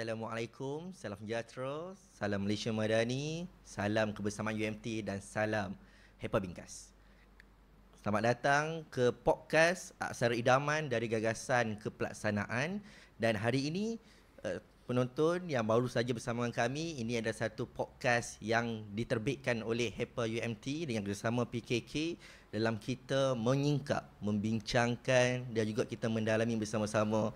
Assalamualaikum, salam sejahtera, salam Malaysia Madani, salam kebersamaan UMT dan salam Hepa Bingkas. Selamat datang ke podcast Aksara Idaman dari Gagasan ke Pelaksanaan. Dan hari ini penonton yang baru saja bersama kami, ini adalah satu podcast yang diterbitkan oleh Hepa UMT dengan bersama PKK dalam kita menyingkap, membincangkan dan juga kita mendalami bersama-sama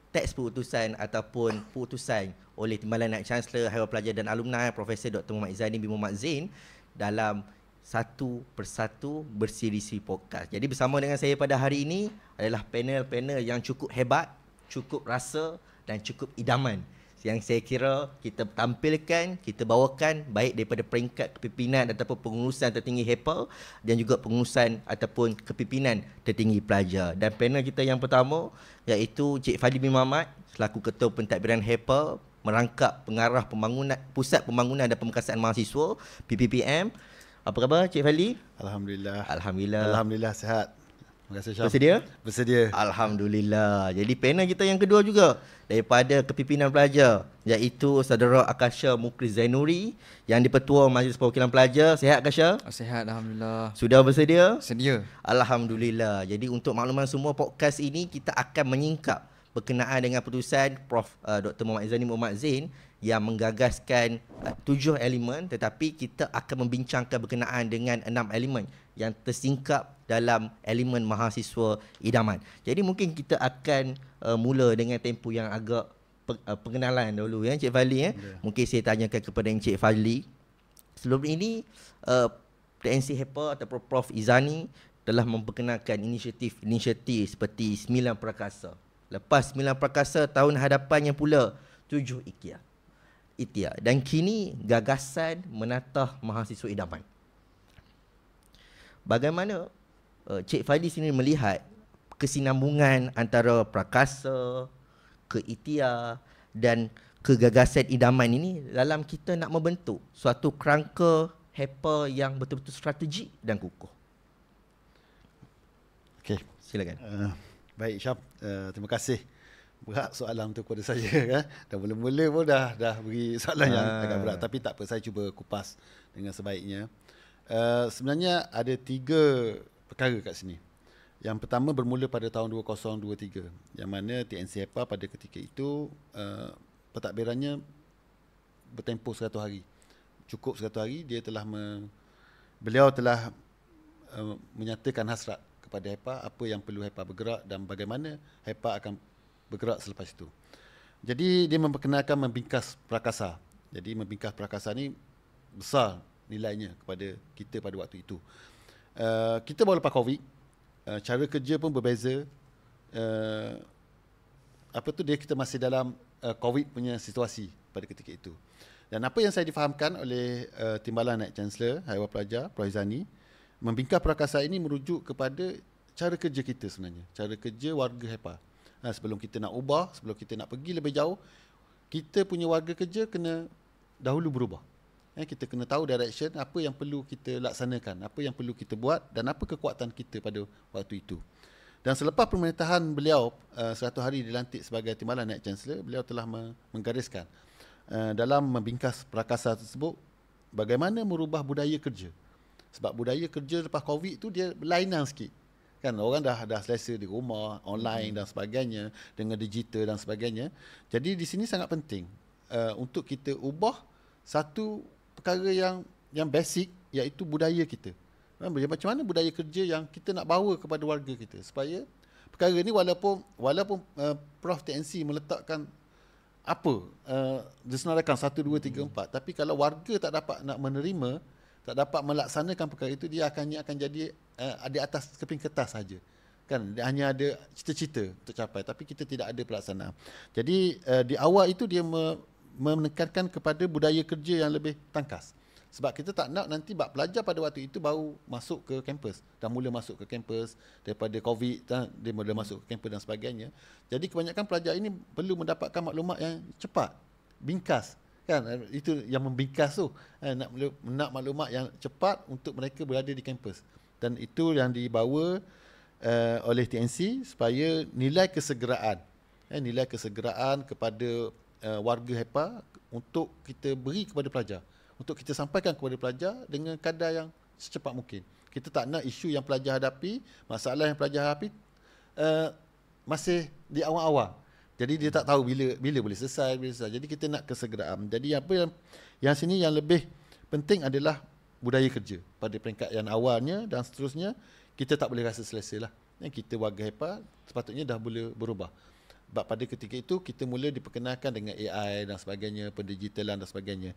teks putusan ataupun putusan oleh Timbalan Naib Chancellor, Haiwan Pelajar dan Alumni Profesor Dr. Muhammad Izzani bin Muhammad Zain dalam satu persatu bersiri-siri podcast. Jadi bersama dengan saya pada hari ini adalah panel-panel yang cukup hebat, cukup rasa dan cukup idaman yang saya kira kita tampilkan, kita bawakan baik daripada peringkat kepimpinan ataupun pengurusan tertinggi HEPA dan juga pengurusan ataupun kepimpinan tertinggi pelajar. Dan panel kita yang pertama iaitu Cik Fadli bin Mamat selaku Ketua Pentadbiran HEPA, merangkap pengarah pembangunan Pusat Pembangunan dan Pemekasan Mahasiswa PPPM. Apa khabar Cik Fadli? Alhamdulillah. Alhamdulillah Sihat. Terima kasih Syam. Bersedia? Bersedia. Alhamdulillah. Jadi panel kita yang kedua juga daripada kepimpinan pelajar iaitu Saudara Akasha Mukri Zainuri yang di-Petua Majlis Perwakilan Pelajar. Sihat Akasha? Sihat, Alhamdulillah. Sudah bersedia? Sedia. Alhamdulillah. Jadi untuk makluman semua, podcast ini kita akan menyingkap berkenaan dengan putusan Prof. Dr. Muhammad Izzani Muhammad Zain yang menggagaskan 7 elemen, tetapi kita akan membincangkan berkenaan dengan 6 elemen yang tersingkap dalam elemen mahasiswa idaman. Jadi mungkin kita akan mula dengan tempoh yang agak pengenalan dulu ya Encik Fadli ya. Mungkin saya tanyakan kepada Encik Fadli. Sebelum ini TNC HEPA atau Prof Izzani telah memperkenalkan inisiatif seperti 9 Prakasa. Lepas 9 Prakasa, tahun hadapannya pula 7 IKEA. Dan kini gagasan menatah mahasiswa idaman. Bagaimana Cik Fadli sini melihat kesinambungan antara Prakasa, ke ITIA dan kegagasan idaman ini dalam kita nak membentuk suatu kerangka HEPA yang betul-betul strategik dan kukuh? Okey, silakan. Baik Syam, terima kasih. Berat soalan tu kepada saya kan. Dan mula-mula pun dah beri soalan yang agak berat, tapi tak apa, saya cuba kupas dengan sebaiknya. Sebenarnya ada 3 perkara kat sini. Yang pertama bermula pada tahun 2023 yang mana TNC HEPA pada ketika itu pentadbirannya bertempoh 100 hari. Cukup 100 hari dia beliau telah menyatakan hasrat kepada HEPA apa yang perlu HEPA bergerak dan bagaimana HEPA akan bergerak selepas itu. Jadi dia memperkenalkan membingkas prakasa. Jadi membingkas prakasa ni besar nilainya kepada kita pada waktu itu. Kita baru lepas COVID, cara kerja pun berbeza. Kita masih dalam COVID punya situasi pada ketika itu. Dan apa yang saya difahamkan oleh Timbalan Naib Chancellor Haiwan Pelajar Prof Izzani, membingkas prakasa ini merujuk kepada cara kerja kita sebenarnya, cara kerja warga HEPA. Sebelum kita nak ubah, sebelum kita nak pergi lebih jauh, kita punya warga kerja kena dahulu berubah. Kita kena tahu direction, apa yang perlu kita laksanakan, apa yang perlu kita buat dan apa kekuatan kita pada waktu itu. Dan selepas pemerintahan beliau 100 hari dilantik sebagai Timbalan Naib Chancellor, beliau telah menggariskan dalam membingkas prakasa tersebut bagaimana merubah budaya kerja. Sebab budaya kerja lepas COVID tu dia berlainan sikit. Kan orang dah selesa di rumah, online dan sebagainya, dengan digital dan sebagainya. Jadi di sini sangat penting untuk kita ubah satu perkara yang basic, iaitu budaya kita. Macam mana budaya kerja yang kita nak bawa kepada warga kita supaya perkara ni walaupun Prof TNC meletakkan disenaraikan 1, 2, 3, 4, tapi kalau warga tak dapat nak menerima, tak dapat melaksanakan perkara itu, dia akan jadi di atas keping kertas saja. Kan, dia hanya ada cita-cita untuk capai, tapi kita tidak ada pelaksanaan. Jadi di awal itu dia menekankan kepada budaya kerja yang lebih tangkas. Sebab kita tak nak nanti pelajar pada waktu itu baru masuk ke kampus, dah mula masuk ke kampus daripada COVID, dia mula masuk ke kampus dan sebagainya. Jadi kebanyakan pelajar ini perlu mendapatkan maklumat yang cepat, bingkas. Kan, itu yang membingkas tu, nak maklumat yang cepat untuk mereka berada di kampus. Dan itu yang dibawa oleh TNC supaya nilai kesegeraan kepada warga HEPA untuk kita beri kepada pelajar, untuk kita sampaikan kepada pelajar dengan kadar yang secepat mungkin. Kita tak nak isu yang pelajar hadapi, masalah yang pelajar hadapi masih di awal-awal. Jadi dia tak tahu bila boleh selesai, Jadi kita nak kesegeraan. Jadi apa yang sini yang lebih penting adalah budaya kerja pada peringkat yang awalnya dan seterusnya. Kita tak boleh rasa selesa lah. Kita warga HEPA sepatutnya dah boleh berubah. Sebab pada ketika itu kita mula diperkenalkan dengan AI dan sebagainya, pendigitalan dan sebagainya.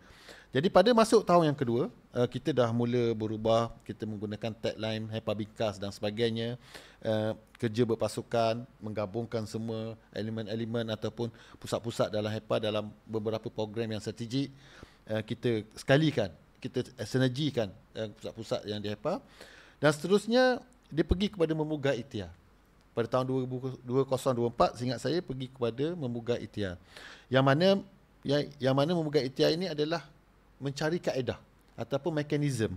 Jadi pada masuk tahun yang kedua, kita dah mula berubah, kita menggunakan tagline HEPA Bingkas dan sebagainya. Kerja berpasukan, menggabungkan semua elemen-elemen ataupun pusat-pusat dalam HEPA dalam beberapa program yang strategik. Kita sekalikan, kita sinergikan pusat-pusat yang di HEPA. Dan seterusnya, dia pergi kepada memugah ikhtiar. Pada tahun 2024, seingat saya pergi kepada memugah ikhtiar. Yang mana memugah ikhtiar ini adalah mencari kaedah ataupun mekanisme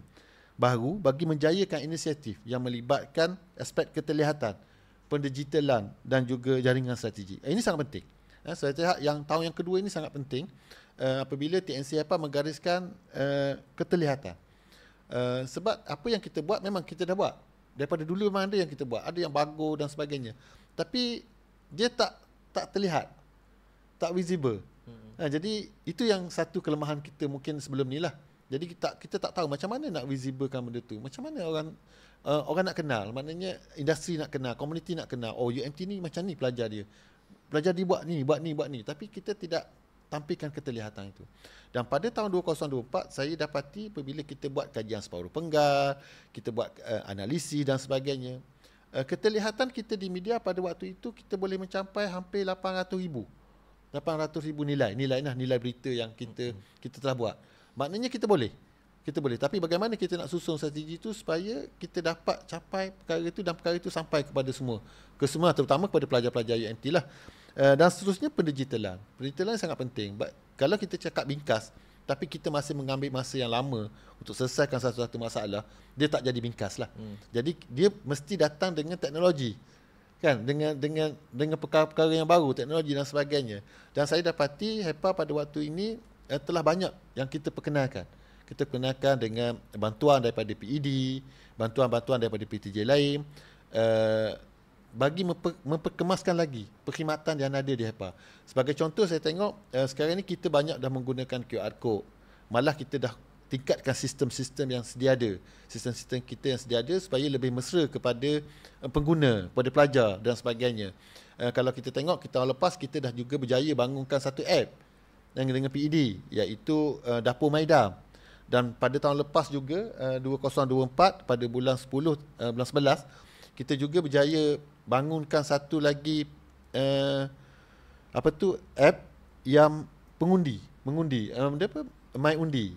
baru bagi menjayakan inisiatif yang melibatkan aspek keterlihatan, pendigitalan dan juga jaringan strategik. Ini sangat penting. Saya lihat yang tahun yang kedua ini sangat penting apabila TNC HEPA menggariskan keterlihatan. Sebab apa yang kita buat memang kita dah buat. Daripada dulu memang ada yang kita buat, ada yang bagus dan sebagainya. Tapi dia tak terlihat, tak visible. Jadi itu yang satu kelemahan kita mungkin sebelum ni lah. Jadi kita tak tahu macam mana nak visiblekan benda tu. Macam mana orang nak kenal, maknanya industri nak kenal, komuniti nak kenal. Oh, UMT ni macam ni pelajar dia. Pelajar dia buat ni. Tapi kita tidak tampilkan keterlihatan itu. Dan pada tahun 2024 saya dapati apabila kita buat kajian separuh penggal, kita buat analisis dan sebagainya, keterlihatan kita di media pada waktu itu kita boleh mencapai hampir 800,000 nilai berita yang kita telah buat. Maknanya kita boleh, tapi bagaimana kita nak susun strategi itu supaya kita dapat capai perkara itu dan perkara itu sampai kepada semua, terutama kepada pelajar-pelajar UMT lah. Dan seterusnya pendigitalan sangat penting. Kalau kita cakap bingkas tapi kita masih mengambil masa yang lama untuk selesaikan satu-satu masalah, dia tak jadi bingkas lah. Jadi dia mesti datang dengan teknologi, kan, dengan perkara-perkara yang baru, teknologi dan sebagainya. Dan saya dapati HEPA pada waktu ini telah banyak yang kita perkenalkan. Kita perkenalkan dengan bantuan daripada PED, bantuan-bantuan daripada PTJ lain, bagi memperkemaskan lagi perkhidmatan yang ada di HEPA. Sebagai contoh, saya tengok sekarang ni kita banyak dah menggunakan QR code. Malah kita dah tingkatkan sistem-sistem yang sedia ada. Sistem-sistem kita yang sedia ada supaya lebih mesra kepada pengguna, kepada pelajar dan sebagainya. Kalau kita tengok, tahun lepas kita dah juga berjaya bangunkan satu app dengan PED, iaitu Dapur Maidam. Dan pada tahun lepas juga 2024 pada bulan 10, bulan 11, kita juga berjaya bangunkan satu lagi app yang mengundi My Undi.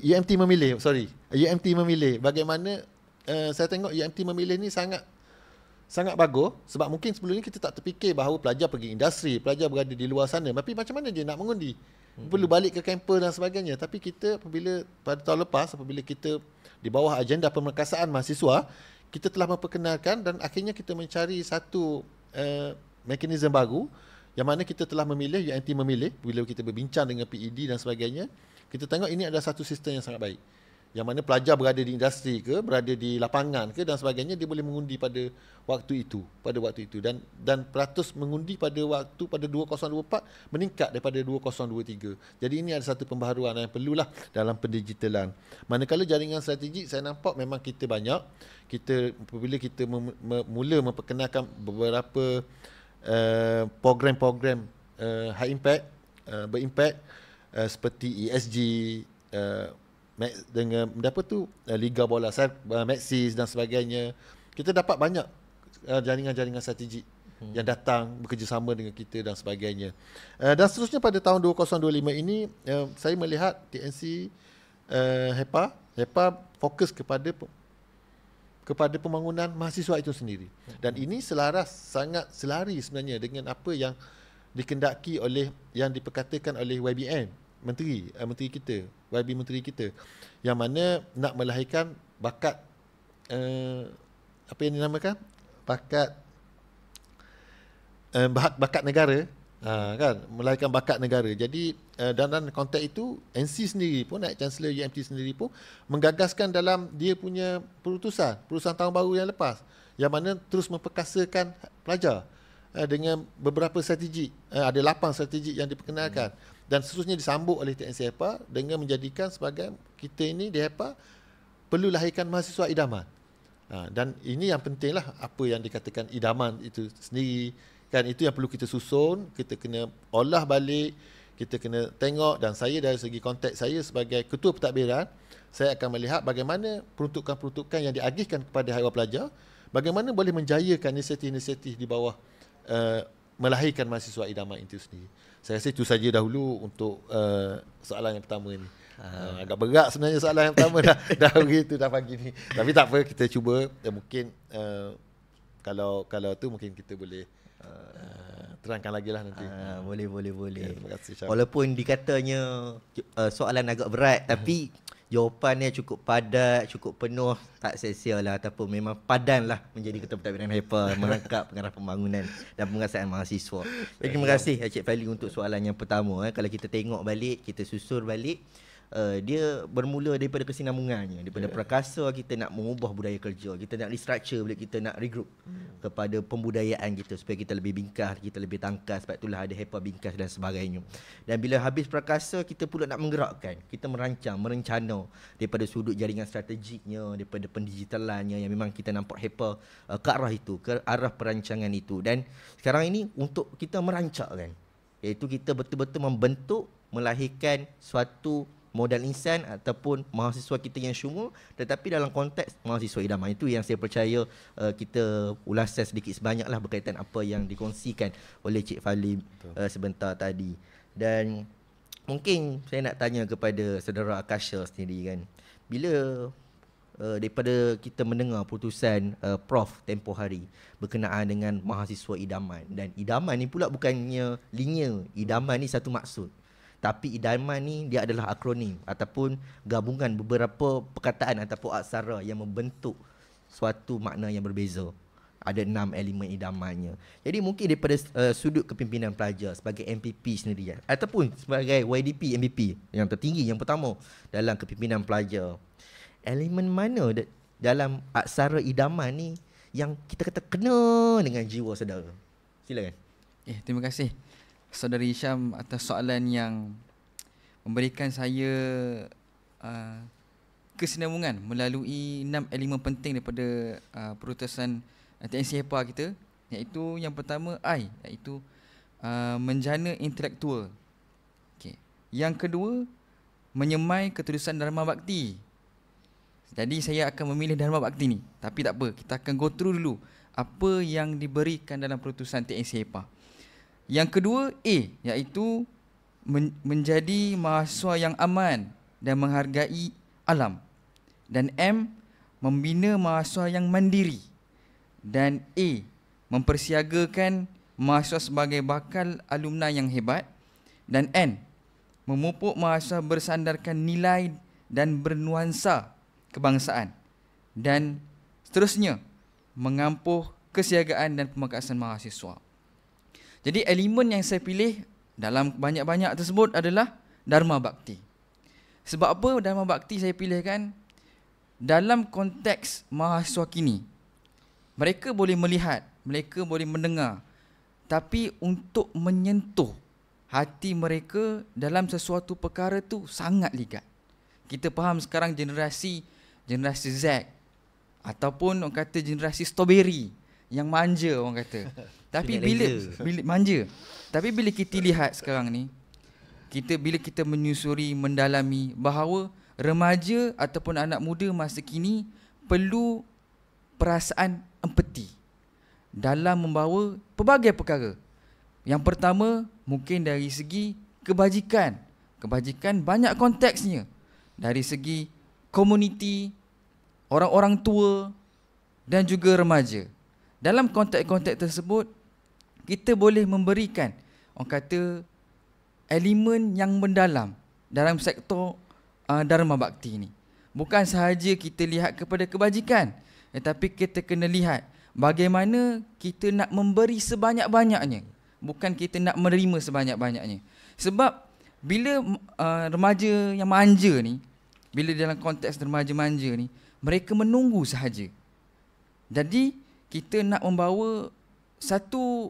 UMT memilih. Bagaimana saya tengok UMT memilih ni sangat bagus, sebab mungkin sebelum ni kita tak terfikir bahawa pelajar pergi industri, pelajar berada di luar sana, tapi macam mana dia nak mengundi? Perlu balik ke kampus dan sebagainya. Tapi kita pada tahun lepas apabila kita di bawah agenda pemerkasaan mahasiswa, kita telah memperkenalkan dan akhirnya kita mencari satu mekanisme baru yang mana kita telah memilih, UMT memilih, bila kita berbincang dengan PED dan sebagainya, kita tengok ini adalah satu sistem yang sangat baik. Yang mana pelajar berada di industri ke, berada di lapangan ke dan sebagainya, dia boleh mengundi pada waktu itu dan peratus mengundi pada 2024 meningkat daripada 2023. Jadi ini ada satu pembaharuan yang perlulah dalam pendigitalan. Manakala jaringan strategik, saya nampak memang kita banyak. Apabila kita mula memperkenalkan beberapa program-program high impact, berimpact, seperti ESG, dengan Liga Bola Maxis dan sebagainya, kita dapat banyak jaringan-jaringan strategik yang datang bekerjasama dengan kita dan sebagainya. Dan seterusnya pada tahun 2025 ini, saya melihat TNC HEPA fokus kepada pembangunan mahasiswa itu sendiri. Dan ini sangat selari sebenarnya dengan apa yang dikendaki oleh, yang diperkatakan oleh YBN, menteri kita, YB menteri kita, yang mana nak melahirkan bakat apa yang dinamakan bakat negara Kan, melahirkan bakat negara. Jadi dalam konteks itu NC sendiri pun, Naib Chancellor UMT sendiri pun menggagaskan dalam dia punya perutusan tahun baru yang lepas, yang mana terus memperkasakan pelajar dengan beberapa strategi. Ada 8 strategi yang diperkenalkan dan seterusnya disambut oleh TNC HEPA dengan menjadikan sebagai kita ini di HEPA perlu lahirkan mahasiswa idaman. Dan ini yang pentinglah, apa yang dikatakan idaman itu sendiri. Kan itu yang perlu kita susun, kita kena olah balik, kita kena tengok. Dan saya dari segi konteks saya sebagai ketua pentadbiran, saya akan melihat bagaimana peruntukan-peruntukan yang diagihkan kepada haiwan pelajar, bagaimana boleh menjayakan inisiatif-inisiatif di bawah melahirkan mahasiswa idaman itu sendiri. Saya rasa itu saja dahulu untuk soalan yang pertama ni. Agak berat sebenarnya soalan yang pertama dah begitu dah pagi ni. Tapi tak apa, kita cuba mungkin kalau tu mungkin kita boleh terangkan lagi lah nanti. Boleh. Ya, terima kasih, Syah. Walaupun dikatanya soalan agak berat, tapi jawapannya cukup padat, cukup penuh, tak sia-sia lah, ataupun memang padan lah menjadi ketua pentadbiran HEPA merangkap pengarah pembangunan dan penguasaan mahasiswa. Terima kasih Encik Fali untuk soalan yang pertama. Kalau kita tengok balik, kita susur balik, dia bermula daripada kesinambungannya, daripada prakasa kita nak mengubah budaya kerja, kita nak restructure balik, kita nak regroup kepada pembudayaan kita supaya kita lebih bingkas, kita lebih tangkas. Sebab itulah ada HEPA bingkas dan sebagainya. Dan bila habis prakasa, kita pula nak menggerakkan, kita merancang, merencana daripada sudut jaringan strategiknya, daripada pendigitalannya, yang memang kita nampak HEPA ke arah itu, ke arah perancangan itu. Dan sekarang ini untuk kita merancangkan, iaitu kita betul-betul membentuk, melahirkan suatu modal insan ataupun mahasiswa kita yang syumul, tetapi dalam konteks mahasiswa idaman. Itu yang saya percaya kita ulasan sedikit sebanyaklah berkaitan apa yang dikongsikan oleh Cik Fali sebentar tadi. Dan mungkin saya nak tanya kepada saudara Akasha sendiri kan, bila daripada kita mendengar putusan Prof tempoh hari berkenaan dengan mahasiswa idaman, dan idaman ni pula bukannya linear, idaman ni satu maksud. Tapi idaman ni dia adalah akronim ataupun gabungan beberapa perkataan ataupun aksara yang membentuk suatu makna yang berbeza. Ada 6 elemen idamannya. Jadi mungkin daripada sudut kepimpinan pelajar sebagai MPP sendiri ataupun sebagai YDP MPP yang tertinggi, yang pertama dalam kepimpinan pelajar, elemen mana dalam aksara idaman ni yang kita kata kena dengan jiwa saudara? Silakan. Terima kasih Saudari Hisham atas soalan yang memberikan saya kesinambungan melalui 6 elemen penting daripada perutusan TNC HEPA kita, iaitu yang pertama I, iaitu menjana intelektual. Yang kedua, menyemai keterusan Dharma Bakti. Jadi saya akan memilih Dharma Bakti ni, tapi tak apa, kita akan go through dulu apa yang diberikan dalam perutusan TNC HEPA. Yang kedua, A, iaitu menjadi mahasiswa yang aman dan menghargai alam. Dan M, membina mahasiswa yang mandiri. Dan A, mempersiagakan mahasiswa sebagai bakal alumni yang hebat. Dan N, memupuk mahasiswa bersandarkan nilai dan bernuansa kebangsaan. Dan seterusnya, mengampuh kesiagaan dan pemekasan mahasiswa. Jadi elemen yang saya pilih dalam banyak-banyak tersebut adalah Dharma Bakti. Sebab apa Dharma Bakti saya pilihkan? Dalam konteks mahasiswa kini, mereka boleh melihat, mereka boleh mendengar, tapi untuk menyentuh hati mereka dalam sesuatu perkara tu sangat ligat. Kita faham sekarang generasi Z ataupun orang kata generasi strawberry yang manja orang kata. Tapi bila manja. Tapi bila kita lihat sekarang ni, bila kita menyusuri, mendalami bahawa remaja ataupun anak muda masa kini perlu perasaan empati dalam membawa pelbagai perkara. Yang pertama, mungkin dari segi kebajikan. Kebajikan banyak konteksnya. Dari segi komuniti, orang-orang tua dan juga remaja. Dalam konteks-konteks tersebut, kita boleh memberikan, orang kata, elemen yang mendalam dalam sektor Dharma Bakti ini. Bukan sahaja kita lihat kepada kebajikan, tetapi kita kena lihat bagaimana kita nak memberi sebanyak-banyaknya bukan kita nak menerima sebanyak-banyaknya. Sebab bila remaja yang manja ni, bila dalam konteks remaja manja ni, mereka menunggu sahaja. Jadi kita nak membawa satu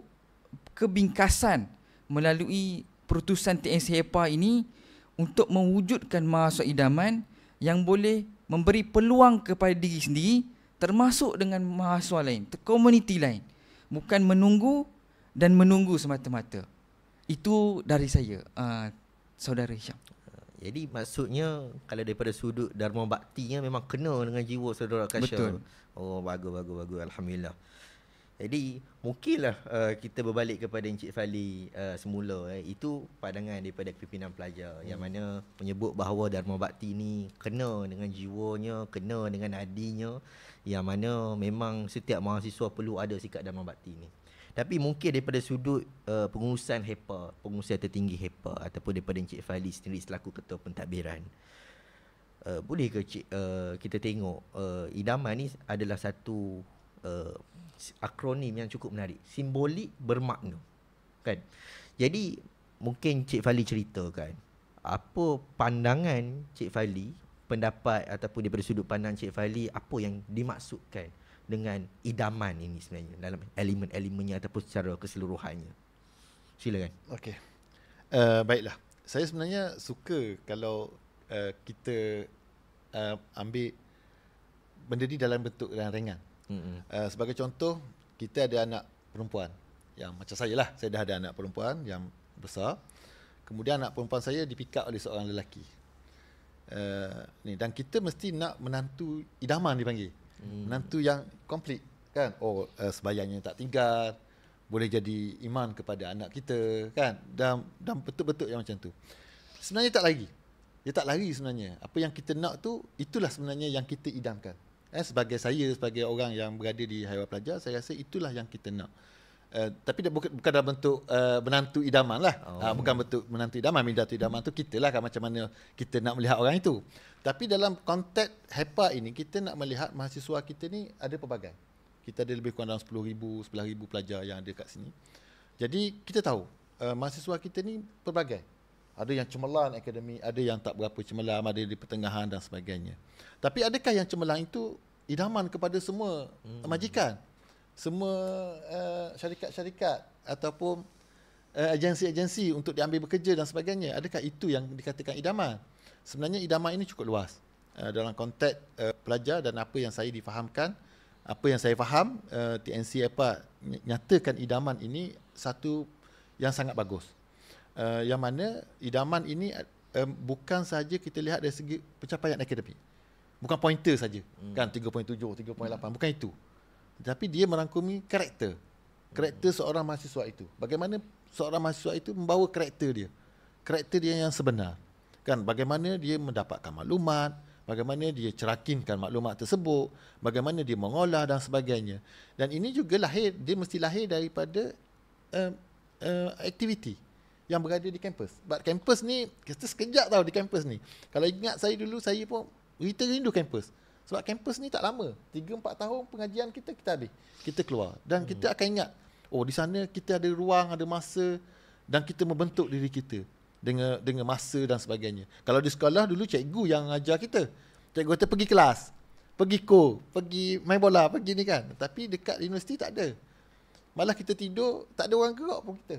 kebingkasan melalui perutusan TNC HEPA ini untuk mewujudkan mahasiswa idaman yang boleh memberi peluang kepada diri sendiri termasuk dengan mahasiswa lain, komuniti lain. Bukan menunggu dan menunggu semata-mata. Itu dari saya, Saudara Hisham. Jadi maksudnya kalau daripada sudut Dharma Baktinya memang kena dengan jiwa saudara Akasha. Betul. Oh, bagus. Alhamdulillah. Jadi mungkinlah kita berbalik kepada Encik Fali semula. Itu pandangan daripada pimpinan pelajar yang mana menyebut bahawa Dharma Bakti ni kena dengan jiwanya, kena dengan nadinya, yang mana memang setiap mahasiswa perlu ada sikap Dharma Bakti ni. Tapi mungkin daripada sudut pengurusan HEPA, pengurusan tertinggi HEPA ataupun daripada Encik Fali sendiri selaku ketua pentadbiran, boleh ke kita tengok idaman ni adalah satu akronim yang cukup menarik, simbolik bermakna, kan? Jadi mungkin Cik Fali ceritakan apa pandangan Cik Fali, pendapat ataupun daripada sudut pandang Cik Fali, apa yang dimaksudkan dengan idaman ini sebenarnya dalam elemen-elemennya ataupun secara keseluruhannya. Silakan. Okey. Baiklah. Saya sebenarnya suka kalau kita ambil benda ni dalam bentuk yang ringan. Sebagai contoh, kita ada anak perempuan yang macam saya lah. Saya dah ada anak perempuan yang besar. Kemudian anak perempuan saya dipick up oleh seorang lelaki. Dan kita mesti nak menantu idaman dipanggil. Menantu yang komplit, kan? Sembahyangnya tak tinggal, boleh jadi iman kepada anak kita, kan? Dan betul-betul yang macam tu. Sebenarnya tak lari. Dia tak lari sebenarnya. Apa yang kita nak tu, itulah sebenarnya yang kita idamkan. Sebagai saya, sebagai orang yang berada di Haiwan Pelajar, saya rasa itulah yang kita nak. Tapi bukan dalam bentuk menantu idaman lah. Bukan bentuk menantu idaman. Menantu idaman tu kita lah, kan, macam mana kita nak melihat orang itu. Tapi dalam konteks HEPA ini, kita nak melihat mahasiswa kita ni ada pelbagai. Kita ada lebih kurang dalam 10,000 pelajar yang ada kat sini. Jadi kita tahu mahasiswa kita ni pelbagai. Ada yang cemerlang akademik, ada yang tak berapa cemerlang, ada di pertengahan dan sebagainya. Tapi adakah yang cemerlang itu idaman kepada semua majikan? Semua syarikat-syarikat ataupun agensi-agensi untuk diambil bekerja dan sebagainya? Adakah itu yang dikatakan idaman? Sebenarnya idaman ini cukup luas dalam konteks pelajar, dan apa yang saya difahamkan, apa yang saya faham, TNC HEPA nyatakan idaman ini satu yang sangat bagus. Yang mana idaman ini bukan sahaja kita lihat dari segi pencapaian akademik. Bukan pointer saja, kan 3.7, 3.8, bukan itu. Tapi dia merangkumi karakter seorang mahasiswa itu. Bagaimana seorang mahasiswa itu membawa karakter dia yang sebenar. Kan, bagaimana dia mendapatkan maklumat, bagaimana dia cerakinkan maklumat tersebut, bagaimana dia mengolah dan sebagainya. Dan ini juga dia mesti lahir daripada aktiviti yang berada di kampus. Sebab kampus ni, kita sekejap tahu di kampus ni. Kalau ingat saya dulu, saya pun rindu kampus. Sebab kampus ni tak lama. 3-4 tahun pengajian kita habis. Kita keluar. Dan kita akan ingat, di sana kita ada ruang, ada masa, dan kita membentuk diri kita dengan masa dan sebagainya. Kalau di sekolah dulu cikgu yang ajar kita. Cikgu kata pergi kelas, pergi pergi main bola, pergi ni, kan. Tapi dekat universiti tak ada. Malah kita tidur, tak ada orang gerak pun kita.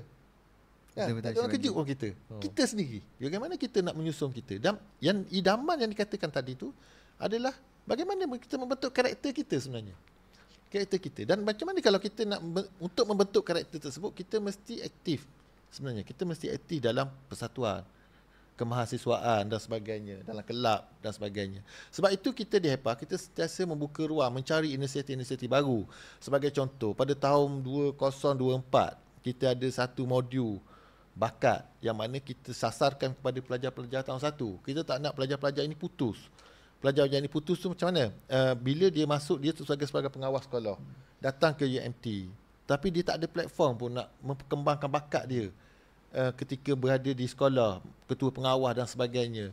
Kan? Tak ada orang kejut pun kita. Kita sendiri. Bagaimana kita nak menyusun kita. Dan yang idaman yang dikatakan tadi tu adalah bagaimana kita membentuk karakter kita sebenarnya. Karakter kita. Dan macam mana kalau kita nak untuk membentuk karakter tersebut, kita mesti aktif. Sebenarnya kita mesti aktif dalam persatuan, kemahasiswaan dan sebagainya, dalam kelab dan sebagainya. Sebab itu kita di HEPA, kita sentiasa membuka ruang mencari inisiatif-inisiatif baru. Sebagai contoh, pada tahun 2024 kita ada satu modul bakat yang mana kita sasarkan kepada pelajar-pelajar tahun 1. Kita tak nak pelajar-pelajar ini putus. Pelajar-pelajar ini putus tu macam mana? Bila dia masuk, dia sebagai pengawas sekolah, datang ke UMT, tapi dia tak ada platform pun nak memperkembangkan bakat dia ketika berada di sekolah, ketua pengawas dan sebagainya,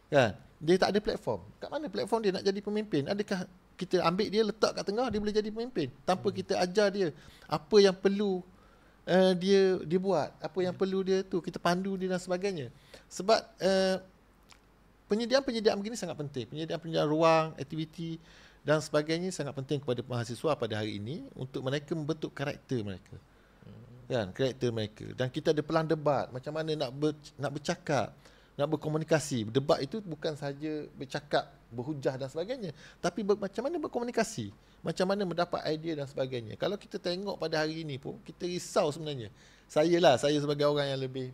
kan? Dia tak ada platform. Kat mana platform dia nak jadi pemimpin? Adakah kita ambil dia letak kat tengah, dia boleh jadi pemimpin tanpa kita ajar dia apa yang perlu dia buat apa yang perlu dia tu, kita pandu dia dan sebagainya. Sebab penyediaan begini sangat penting. Penyediaan ruang, aktiviti dan sebagainya sangat penting kepada mahasiswa pada hari ini untuk mereka membentuk karakter mereka. Kan, karakter mereka. Dan kita ada pelan debat, macam mana nak bercakap, nak berkomunikasi. Debat itu bukan sahaja bercakap, berhujah dan sebagainya, tapi macam mana berkomunikasi, macam mana mendapat idea dan sebagainya. Kalau kita tengok pada hari ini pun, kita risau sebenarnya. Saya sebagai orang yang lebih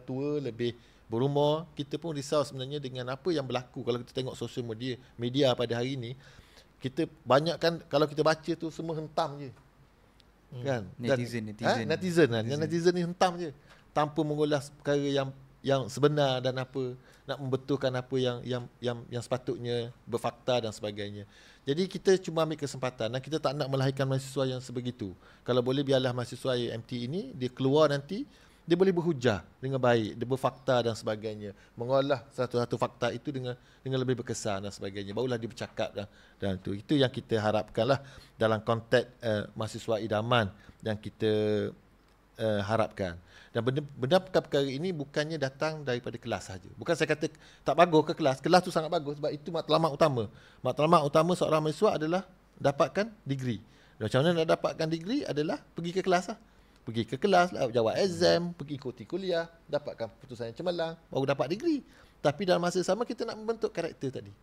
tua, lebih berumur, kita pun risau sebenarnya dengan apa yang berlaku. Kalau kita tengok sosial media pada hari ini, kita banyak kan, kalau kita baca tu semua hentam je. Kan? Netizen ni hentam je, tanpa mengulas perkara yang sebenar dan apa, nak membetulkan apa yang sepatutnya berfakta dan sebagainya. Jadi kita cuma ambil kesempatan dan kita tak nak melahirkan mahasiswa yang sebegitu. Kalau boleh biarlah mahasiswa UMT ini dia keluar nanti, dia boleh berhujah dengan baik, dia berfakta dan sebagainya, mengolah satu-satu fakta itu dengan lebih berkesan dan sebagainya, barulah dia bercakap dan itu yang kita harapkanlah dalam konteks mahasiswa idaman yang kita harapkan. Dan benda perkara ini bukannya datang daripada kelas saja. Bukan saya kata tak bagus ke kelas tu sangat bagus, sebab itu matlamat utama. Matlamat utama seorang mahasiswa adalah dapatkan degree. Dan macam mana nak dapatkan degree adalah pergi ke kelas lah. Pergi ke kelas, jawab exam, pergi ikuti kuliah, dapatkan keputusan yang cemerlang, baru dapat degree. Tapi dalam masa sama kita nak membentuk karakter tadi.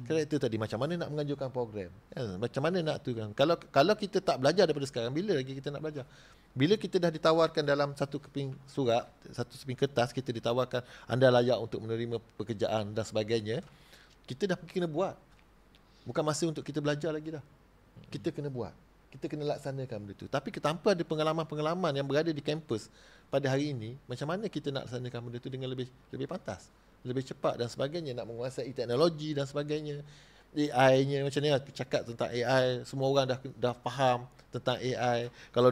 Karakter tadi, macam mana nak mengajukan program, macam mana nak tu kan. Kalau kita tak belajar daripada sekarang, bila lagi kita nak belajar? Bila kita dah ditawarkan dalam satu keping surat, satu keping kertas, kita ditawarkan anda layak untuk menerima pekerjaan dan sebagainya, kita dah kena buat. Bukan masa untuk kita belajar lagi dah. Kita kena buat. Kita kena laksanakan benda tu. Tapi tanpa ada pengalaman-pengalaman yang berada di kampus pada hari ini, macam mana kita nak laksanakan benda tu dengan lebih pantas, lebih cepat dan sebagainya, nak menguasai teknologi dan sebagainya. AI-nya macam ni lah, cakap tentang AI, semua orang dah faham tentang AI. Kalau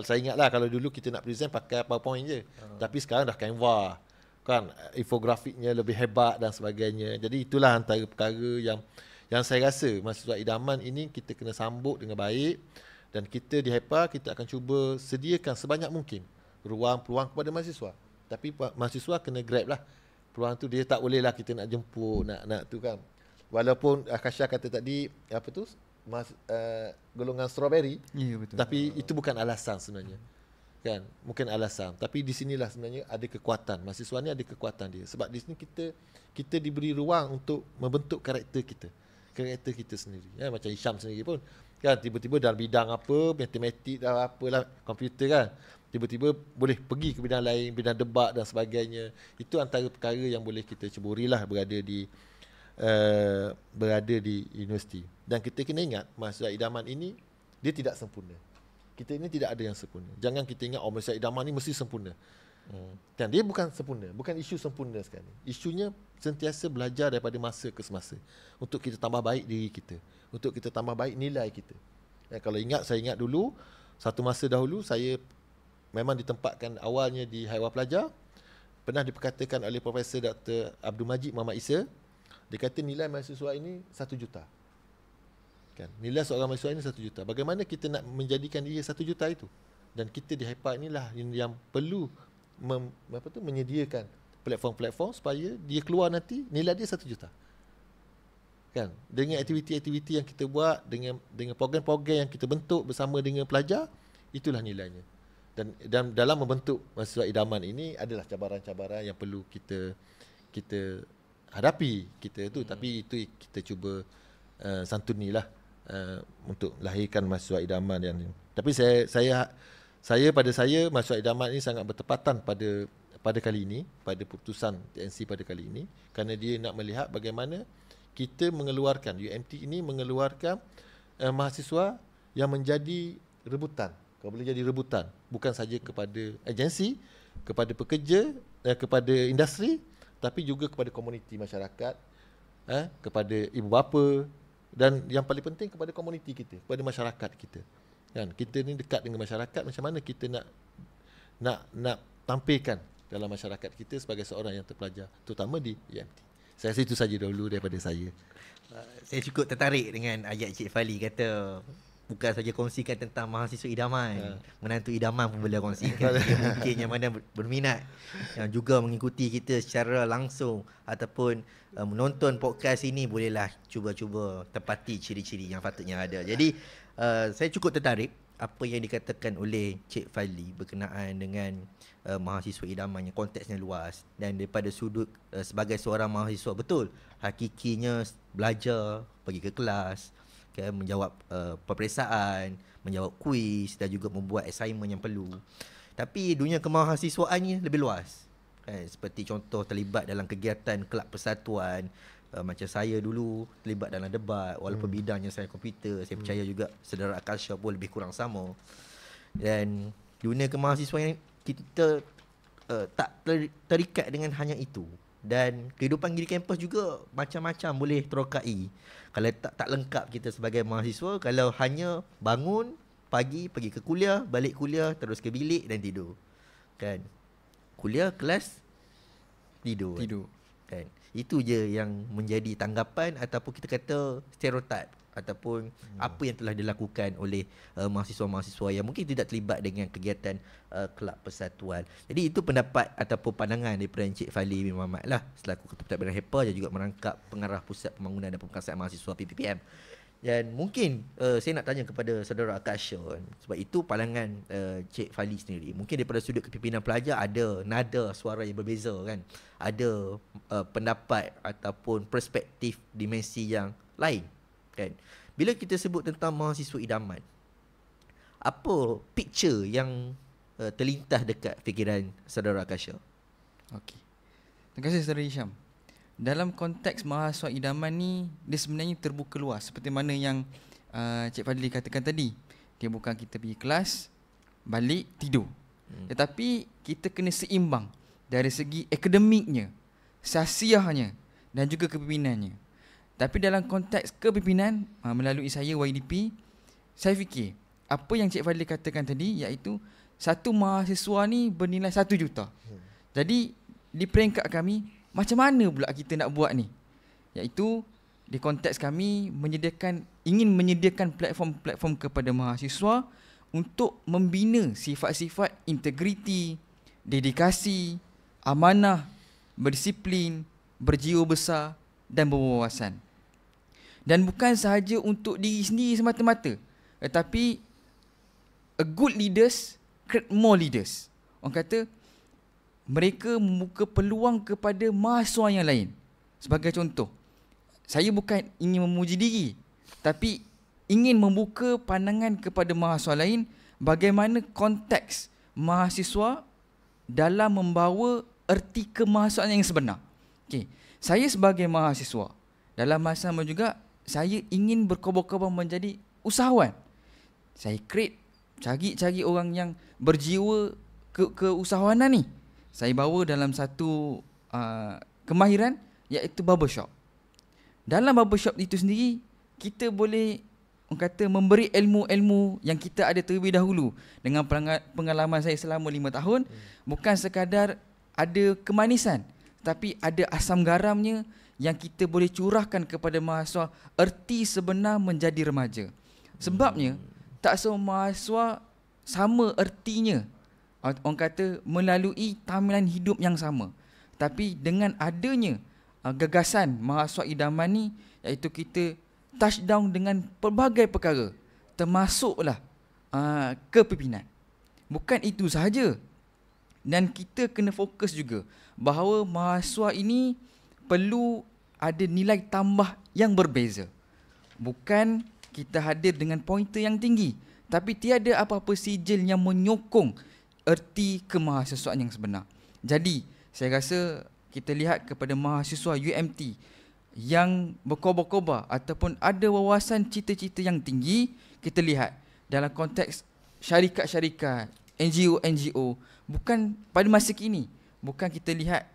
saya ingatlah, kalau dulu kita nak present pakai PowerPoint je. Tapi sekarang dah Canva. Kan, infografiknya lebih hebat dan sebagainya. Jadi itulah antara perkara yang saya rasa mahasiswa idaman ini kita kena sambut dengan baik, dan kita di HEPA kita akan cuba sediakan sebanyak mungkin ruang peluang kepada mahasiswa. Tapi mahasiswa kena grab lah peluang tu. Dia tak boleh lah kita nak jemput, nak tu kan. Walaupun Akasha kata tadi apa tu golongan strawberry, ya, betul. Tapi itu bukan alasan sebenarnya. Kan, mungkin alasan, tapi di sinilah sebenarnya ada kekuatan. Mahasiswa ni ada kekuatan dia, sebab di sini kita diberi ruang untuk membentuk karakter kita sendiri. Ya, macam Hisham sendiri pun kan, tiba-tiba dalam bidang apa, matematik dah apalah, komputer kan, tiba-tiba boleh pergi ke bidang lain, bidang debat dan sebagainya. Itu antara perkara yang boleh kita ceburilah berada di universiti. Dan kita kena ingat, mahasiswa idaman ini dia tidak sempurna. Kita ini tidak ada yang sempurna. Jangan kita ingat mahasiswa idaman ni mesti sempurna. Dan dia bukan sempurna, bukan isu sempurna sekarang. Isunya sentiasa belajar daripada masa ke semasa untuk kita tambah baik diri kita, untuk kita tambah baik nilai kita. Kalau saya ingat dulu, satu masa dahulu saya memang ditempatkan awalnya di Haiwan Pelajar. Pernah diperkatakan oleh Profesor Dr. Abdul Majid Muhammad Isa, dia kata nilai mahasiswa ini 1 juta. Kan, nilai seorang mahasiswa ini 1 juta. Bagaimana kita nak menjadikan dia 1 juta itu? Dan kita di HEPA inilah yang perlu menyediakan platform-platform supaya dia keluar nanti nilai dia 1 juta. Kan? Dengan aktiviti-aktiviti yang kita buat, dengan program-program yang kita bentuk bersama dengan pelajar, itulah nilainya. Dan dalam membentuk mahasiswa idaman ini adalah cabaran-cabaran yang perlu kita hadapi tapi itu kita cuba santunilah untuk lahirkan mahasiswa idaman yang ini. Tapi pada saya mahasiswa idaman ini sangat bertepatan pada kali ini, pada putusan TNC pada kali ini, kerana dia nak melihat bagaimana kita mengeluarkan UMT ini mengeluarkan mahasiswa yang menjadi rebutan. Kalau boleh jadi rebutan, bukan saja kepada agensi, kepada pekerja, kepada industri, tapi juga kepada komuniti masyarakat, kepada ibu bapa, dan yang paling penting kepada komuniti kita, kepada masyarakat kita. Kan, kita ni dekat dengan masyarakat, macam mana kita nak tampilkan dalam masyarakat kita sebagai seorang yang terpelajar, terutama di UMT. Saya rasa itu saja dahulu daripada saya. Saya cukup tertarik dengan ayat Cik Fali kata bukan saja kongsikan tentang mahasiswa idaman, menantu idaman pun boleh kongsikan. Mungkin yang mana berminat, yang juga mengikuti kita secara langsung ataupun menonton podcast ini, bolehlah cuba-cuba tepati ciri-ciri yang patutnya ada. Jadi saya cukup tertarik apa yang dikatakan oleh Cik Fadli berkenaan dengan mahasiswa idaman yang konteksnya luas, dan daripada sudut sebagai seorang mahasiswa, betul hakikinya belajar, pergi ke kelas, menjawab peperiksaan, menjawab kuis dan juga membuat assignment yang perlu. Tapi dunia kemahasiswaannya lebih luas, seperti contoh terlibat dalam kegiatan kelab persatuan. Macam saya dulu terlibat dalam debat, walaupun bidangnya saya komputer, saya percaya juga saudara Akasha pun lebih kurang sama. Dan dunia kemahasiswaan kita tak terikat dengan hanya itu. Dan kehidupan di kampus juga macam-macam boleh terokai. Kalau tak lengkap kita sebagai mahasiswa, kalau hanya bangun pagi, pergi ke kuliah, balik kuliah, terus ke bilik dan tidur. Kan? Kuliah, kelas, tidur. Kan? Itu je yang menjadi tanggapan ataupun kita kata stereotip ataupun apa yang telah dilakukan oleh mahasiswa-mahasiswa yang mungkin tidak terlibat dengan kegiatan kelab persatuan. Jadi itu pendapat ataupun pandangan daripada Encik Fadli bin Muhammad lah, selaku Ketua Pentadbiran HEPA dan juga merangkap pengarah Pusat Pembangunan dan Pemekasan Mahasiswa PPPM. Dan mungkin saya nak tanya kepada saudara Akasha, sebab itu pandangan Cik Fadli sendiri. Mungkin daripada sudut kepimpinan pelajar ada nada suara yang berbeza kan. Ada pendapat ataupun perspektif dimensi yang lain kan. Bila kita sebut tentang mahasiswa idaman, apa picture yang terlintas dekat fikiran saudara Akasha? Okey. Terima kasih saudara Hisham. Dalam konteks mahasiswa idaman ni, dia sebenarnya terbuka luas seperti mana yang Cik Fadli katakan tadi. Dia bukan kita pergi kelas, balik, tidur. Tetapi kita kena seimbang dari segi akademiknya, sasiahnya dan juga kepimpinannya. Tapi dalam konteks kepimpinan, melalui saya YDP, saya fikir apa yang Cik Fadli katakan tadi, iaitu satu mahasiswa ni bernilai 1 juta. Jadi di peringkat kami, macam mana pula kita nak buat ni? Iaitu di konteks kami ingin menyediakan platform-platform kepada mahasiswa untuk membina sifat-sifat integriti, dedikasi, amanah, berdisiplin, berjiwa besar dan berwawasan. Dan bukan sahaja untuk diri sendiri semata-mata, tetapi a good leaders create more leaders. Orang kata mereka membuka peluang kepada mahasiswa yang lain. Sebagai contoh, saya bukan ingin memuji diri, tapi ingin membuka pandangan kepada mahasiswa lain bagaimana konteks mahasiswa dalam membawa erti kemahasiswaan yang sebenar. Okay. Saya sebagai mahasiswa, dalam masa sama juga saya ingin berkobar-kobar menjadi usahawan. Saya cari orang yang berjiwa keusahawanan ni. Saya bawa dalam satu kemahiran, iaitu barbershop. Dalam barbershop itu sendiri, kita boleh memberi ilmu-ilmu yang kita ada terlebih dahulu. Dengan pengalaman saya selama 5 tahun, bukan sekadar ada kemanisan, tapi ada asam garamnya yang kita boleh curahkan kepada mahasiswa erti sebenar menjadi remaja. Sebabnya, tak semua mahasiswa sama ertinya. Orang kata melalui tamilan hidup yang sama. Tapi dengan adanya gagasan mahasiswa idaman ni, iaitu kita touchdown dengan pelbagai perkara, termasuklah kepimpinan. Bukan itu sahaja. Dan kita kena fokus juga bahawa mahasiswa ini perlu ada nilai tambah yang berbeza. Bukan kita hadir dengan pointer yang tinggi, tapi tiada apa-apa sijil yang menyokong erti kemahasiswaan yang sebenar. Jadi, saya rasa kita lihat kepada mahasiswa UMT yang berkobar-kobar ataupun ada wawasan cita-cita yang tinggi, kita lihat dalam konteks syarikat-syarikat, NGO-NGO, bukan pada masa kini, bukan kita lihat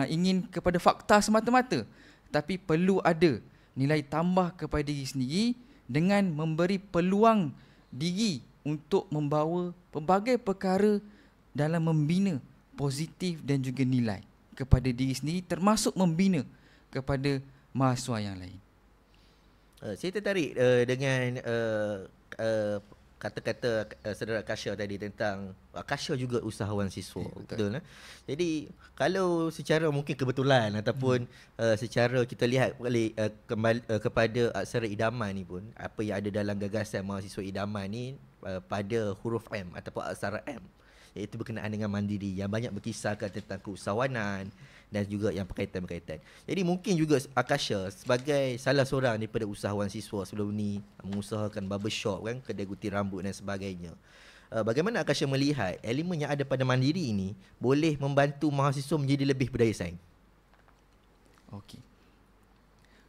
ingin kepada fakta semata-mata, tapi perlu ada nilai tambah kepada diri sendiri dengan memberi peluang diri untuk membawa pelbagai perkara dalam membina positif dan juga nilai kepada diri sendiri, termasuk membina kepada mahasiswa yang lain. Saya tertarik dengan kata-kata saudara Kasha tadi tentang Kasha juga usahawan siswa. Betul. Jadi kalau secara mungkin kebetulan ataupun secara kita lihat balik kembali kepada aksara idaman ni pun, apa yang ada dalam gagasan mahasiswa idaman ni pada huruf M ataupun aksara M, iaitu berkenaan dengan mandiri, yang banyak berkisahkan tentang keusahawanan dan juga yang berkaitan-berkaitan. Jadi mungkin juga Akasha sebagai salah seorang daripada usahawan siswa sebelum ni, mengusahakan barbershop kan, kedai gunting rambut dan sebagainya. Bagaimana Akasha melihat elemen yang ada pada mandiri ini boleh membantu mahasiswa menjadi lebih berdaya saing? Okey.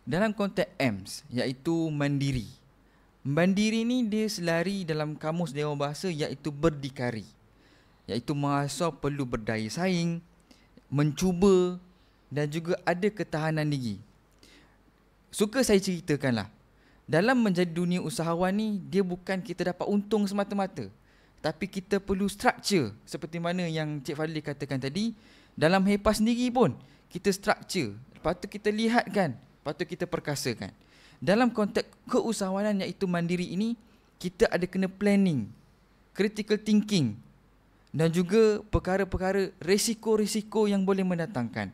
Dalam konteks AMS, iaitu mandiri. Mandiri ni dia selari dalam kamus Dewan Bahasa iaitu berdikari. Iaitu mahasiswa perlu berdaya saing, mencuba dan juga ada ketahanan diri. Suka saya ceritakanlah, dalam menjadi dunia usahawan ni, dia bukan kita dapat untung semata-mata, tapi kita perlu structure seperti mana yang Cik Fadli katakan tadi. Dalam HEPA sendiri pun kita structure, lepas tu kita lihatkan, lepas tu kita perkasakan. Dalam konteks keusahawanan iaitu mandiri ini, kita ada kena planning, critical thinking dan juga perkara-perkara risiko-risiko yang boleh mendatangkan.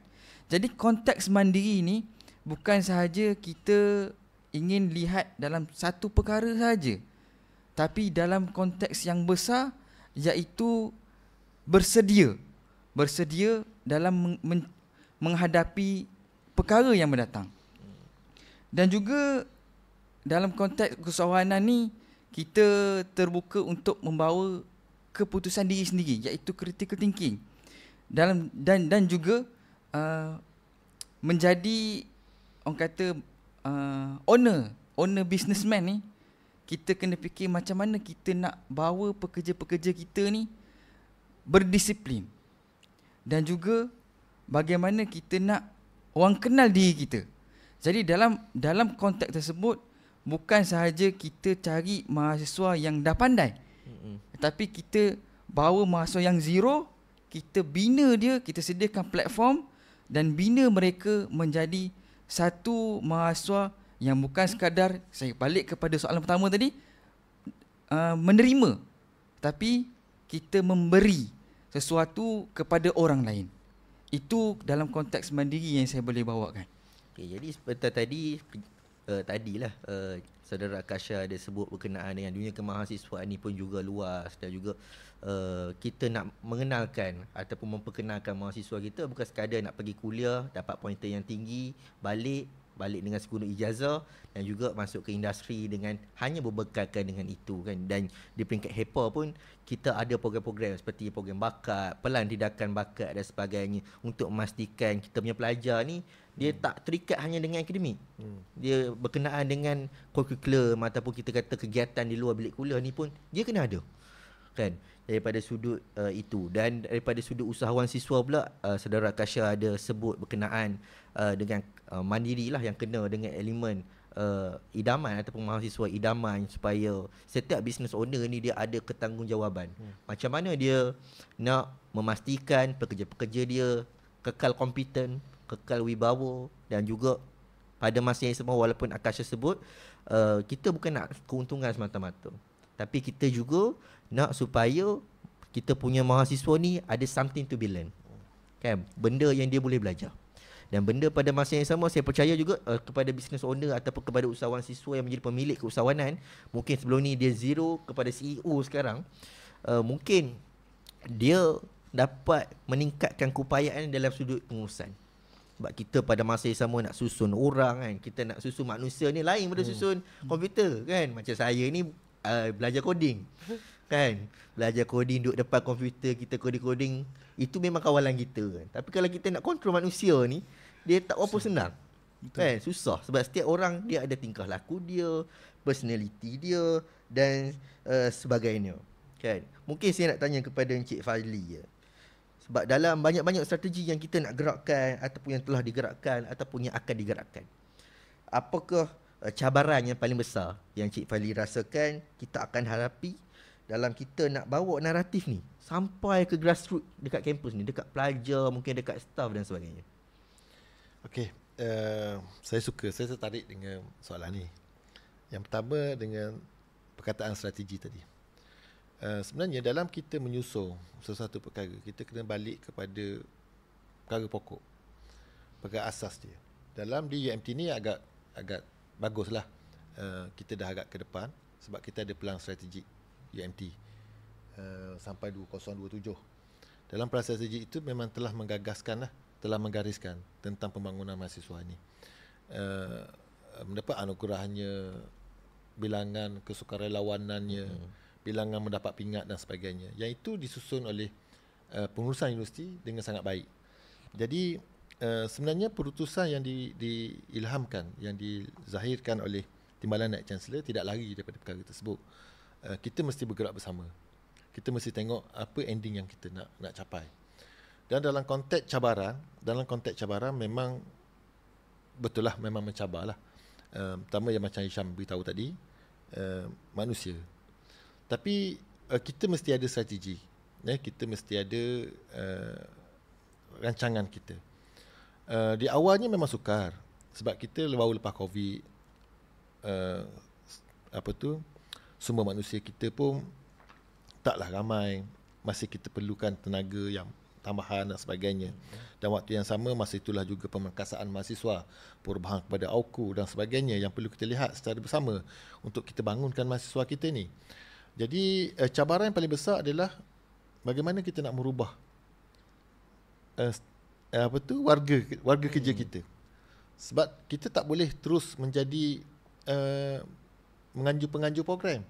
Jadi konteks mandiri ini bukan sahaja kita ingin lihat dalam satu perkara sahaja, tapi dalam konteks yang besar iaitu bersedia dalam menghadapi perkara yang mendatang. Dan juga dalam konteks keusahawanan ni, kita terbuka untuk membawa keputusan diri sendiri iaitu critical thinking dan juga menjadi orang kata owner businessman ni, kita kena fikir macam mana kita nak bawa pekerja-pekerja kita ni berdisiplin dan juga bagaimana kita nak orang kenal diri kita. Jadi dalam konteks tersebut bukan sahaja kita cari mahasiswa yang dah pandai, tapi kita bawa mahasiswa yang zero, kita bina dia, kita sediakan platform dan bina mereka menjadi satu mahasiswa yang bukan sekadar, saya balik kepada soalan pertama tadi, menerima, tapi kita memberi sesuatu kepada orang lain. Itu dalam konteks mandiri yang saya boleh bawakan. Okay, jadi seperti tadilah saudara Akasha ada sebut berkenaan dengan dunia kemahasiswaan ni pun juga luas, dan juga kita nak mengenalkan ataupun memperkenalkan mahasiswa kita bukan sekadar nak pergi kuliah, dapat pointer yang tinggi, balik dengan segunung ijazah dan juga masuk ke industri dengan hanya berbekalkan dengan itu kan. Dan di peringkat HEPA pun kita ada program-program seperti program bakat, pelantidakan bakat dan sebagainya untuk memastikan kita punya pelajar ni dia tak terikat hanya dengan akademik. Dia berkenaan dengan kurikulum ataupun kita kata kegiatan di luar bilik kuliah ni pun dia kena ada. Kan? Daripada sudut itu, dan daripada sudut usahawan siswa pula, saudara Akasha ada sebut berkenaan dengan mandiri lah yang kena dengan elemen idaman ataupun mahasiswa idaman, supaya setiap business owner ni dia ada ketanggungjawaban. Macam mana dia nak memastikan pekerja-pekerja dia kekal kompeten, kekal wibawa, dan juga pada masa yang sama, walaupun Akasha sebut kita bukan nak keuntungan semata-mata, tapi kita juga nak supaya kita punya mahasiswa ni ada something to be learned, kan? Benda yang dia boleh belajar. Dan benda pada masa yang sama, saya percaya juga kepada business owner ataupun kepada usahawan siswa yang menjadi pemilik keusahawanan, mungkin sebelum ni dia zero kepada CEO sekarang, mungkin dia dapat meningkatkan keupayaan dalam sudut pengurusan. Sebab kita pada masa yang sama nak susun orang kan, kita nak susun manusia ni lain daripada susun komputer kan. Macam saya ni belajar coding kan, belajar coding, duduk depan komputer, kita coding, itu memang kawalan kita kan. Tapi kalau kita nak kontrol manusia ni, dia tak apa senang. Betul. Kan, susah sebab setiap orang dia ada tingkah laku dia, personality dia dan sebagainya kan. Mungkin saya nak tanya kepada Encik Fadli ya. Sebab dalam banyak-banyak strategi yang kita nak gerakkan ataupun yang telah digerakkan ataupun yang akan digerakkan, apakah cabaran yang paling besar yang Encik Fadli rasakan kita akan hadapi dalam kita nak bawa naratif ni sampai ke grassroots dekat kampus ni, dekat pelajar, mungkin dekat staff dan sebagainya? Okey, saya tertarik dengan soalan ni. Yang pertama dengan perkataan strategi tadi. Sebenarnya dalam kita menyusun sesuatu perkara, kita kena balik kepada perkara pokok, perkara asas dia. Dalam di UMT ni agak baguslah. Kita dah agak ke depan sebab kita ada pelan strategik UMT sampai 2027. Dalam pelan strategik itu memang telah menggagaskan lah, telah menggariskan tentang pembangunan mahasiswa ni. Mendapat anugerahnya, bilangan kesukarelawanannya, bilangan mendapat pingat dan sebagainya. Yang itu disusun oleh pengurusan universiti dengan sangat baik. Jadi sebenarnya perutusan yang diilhamkan, yang dizahirkan oleh Timbalan Naib Chancellor tidak lari daripada perkara tersebut. Kita mesti bergerak bersama. Kita mesti tengok apa ending yang kita nak capai. Dan dalam konteks cabaran memang betul lah, memang mencabarlah. Pertama yang macam Hisham beritahu tadi, manusia. Tapi kita mesti ada strategi. Kita mesti ada rancangan kita. Di awalnya memang sukar sebab kita baru lepas COVID, sumber manusia kita pun taklah ramai, masih kita perlukan tenaga yang tambahan dan sebagainya. Dan waktu yang sama masa itulah juga pemangkasaan mahasiswa, perubahan kepada AUKU dan sebagainya yang perlu kita lihat secara bersama untuk kita bangunkan mahasiswa kita ni. Jadi cabaran yang paling besar adalah bagaimana kita nak merubah warga kerja kita. Sebab kita tak boleh terus menjadi penganjur program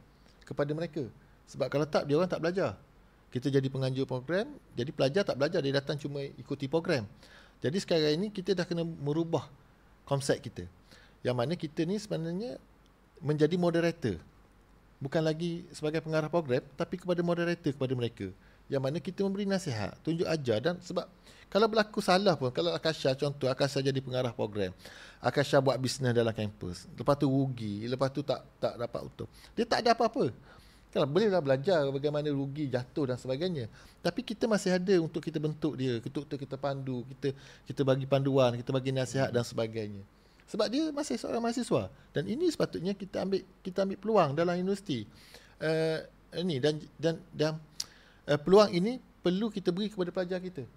kepada mereka. Sebab kalau tak, dia orang tak belajar. Kita jadi penganjur program, jadi pelajar tak belajar, dia datang cuma ikuti program. Jadi sekarang ini kita dah kena merubah konsep kita. Yang mana kita ni sebenarnya menjadi moderator. Bukan lagi sebagai pengarah program, tapi kepada moderator kepada mereka. Yang mana kita memberi nasihat, tunjuk ajar. Dan sebab kalau berlaku salah pun, kalau Akasha contoh, Akasha jadi pengarah program, Akasha buat bisnes dalam kampus, lepas tu rugi, lepas tu tak dapat untung, dia tak ada apa-apa. Kalau bolehlah belajar bagaimana rugi, jatuh dan sebagainya. Tapi kita masih ada untuk kita bentuk dia, kita pandu, kita bagi panduan, kita bagi nasihat dan sebagainya. Sebab dia masih seorang mahasiswa. Dan ini sepatutnya kita ambil peluang dalam universiti. Dan peluang ini perlu kita beri kepada pelajar kita.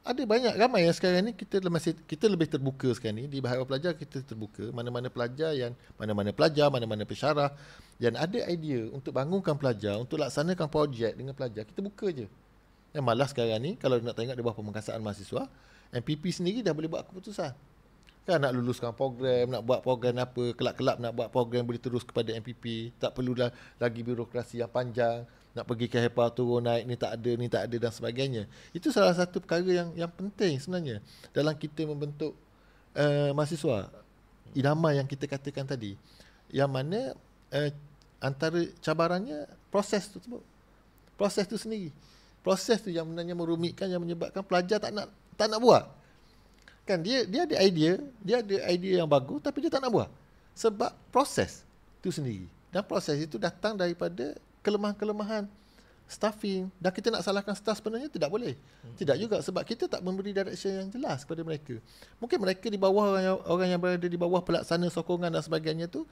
Ada ramai yang sekarang ni kita lebih terbuka sekarang ni. Di Haiwan Pelajar kita terbuka. Mana-mana pelajar, mana-mana pensyarah yang ada idea untuk bangunkan pelajar, untuk laksanakan projek dengan pelajar, kita buka je. Yang malah sekarang ni kalau nak tengok di bawah pemangkasaan mahasiswa, MPP sendiri dah boleh buat keputusan. Kan nak luluskan program, nak buat program apa, kelab-kelab nak buat program boleh terus kepada MPP. Tak perlu lagi birokrasi yang panjang. Nak pergi ke HEPA turun naik, ni tak ada dan sebagainya. Itu salah satu perkara yang penting sebenarnya dalam kita membentuk mahasiswa. Idaman yang kita katakan tadi. Yang mana antara cabarannya proses tu sebut. Proses tu sendiri. Proses tu yang sebenarnya merumitkan, yang menyebabkan pelajar tak nak buat. Kan dia ada idea yang bagus tapi dia tak nak buat. Sebab proses tu sendiri. Dan proses itu datang daripada kelemahan-kelemahan staffing, dan kita nak salahkan staff sebenarnya tidak boleh. Tidak juga sebab kita tak memberi direction yang jelas kepada mereka. Mungkin mereka di bawah orang yang berada di bawah pelaksana sokongan dan sebagainya tu,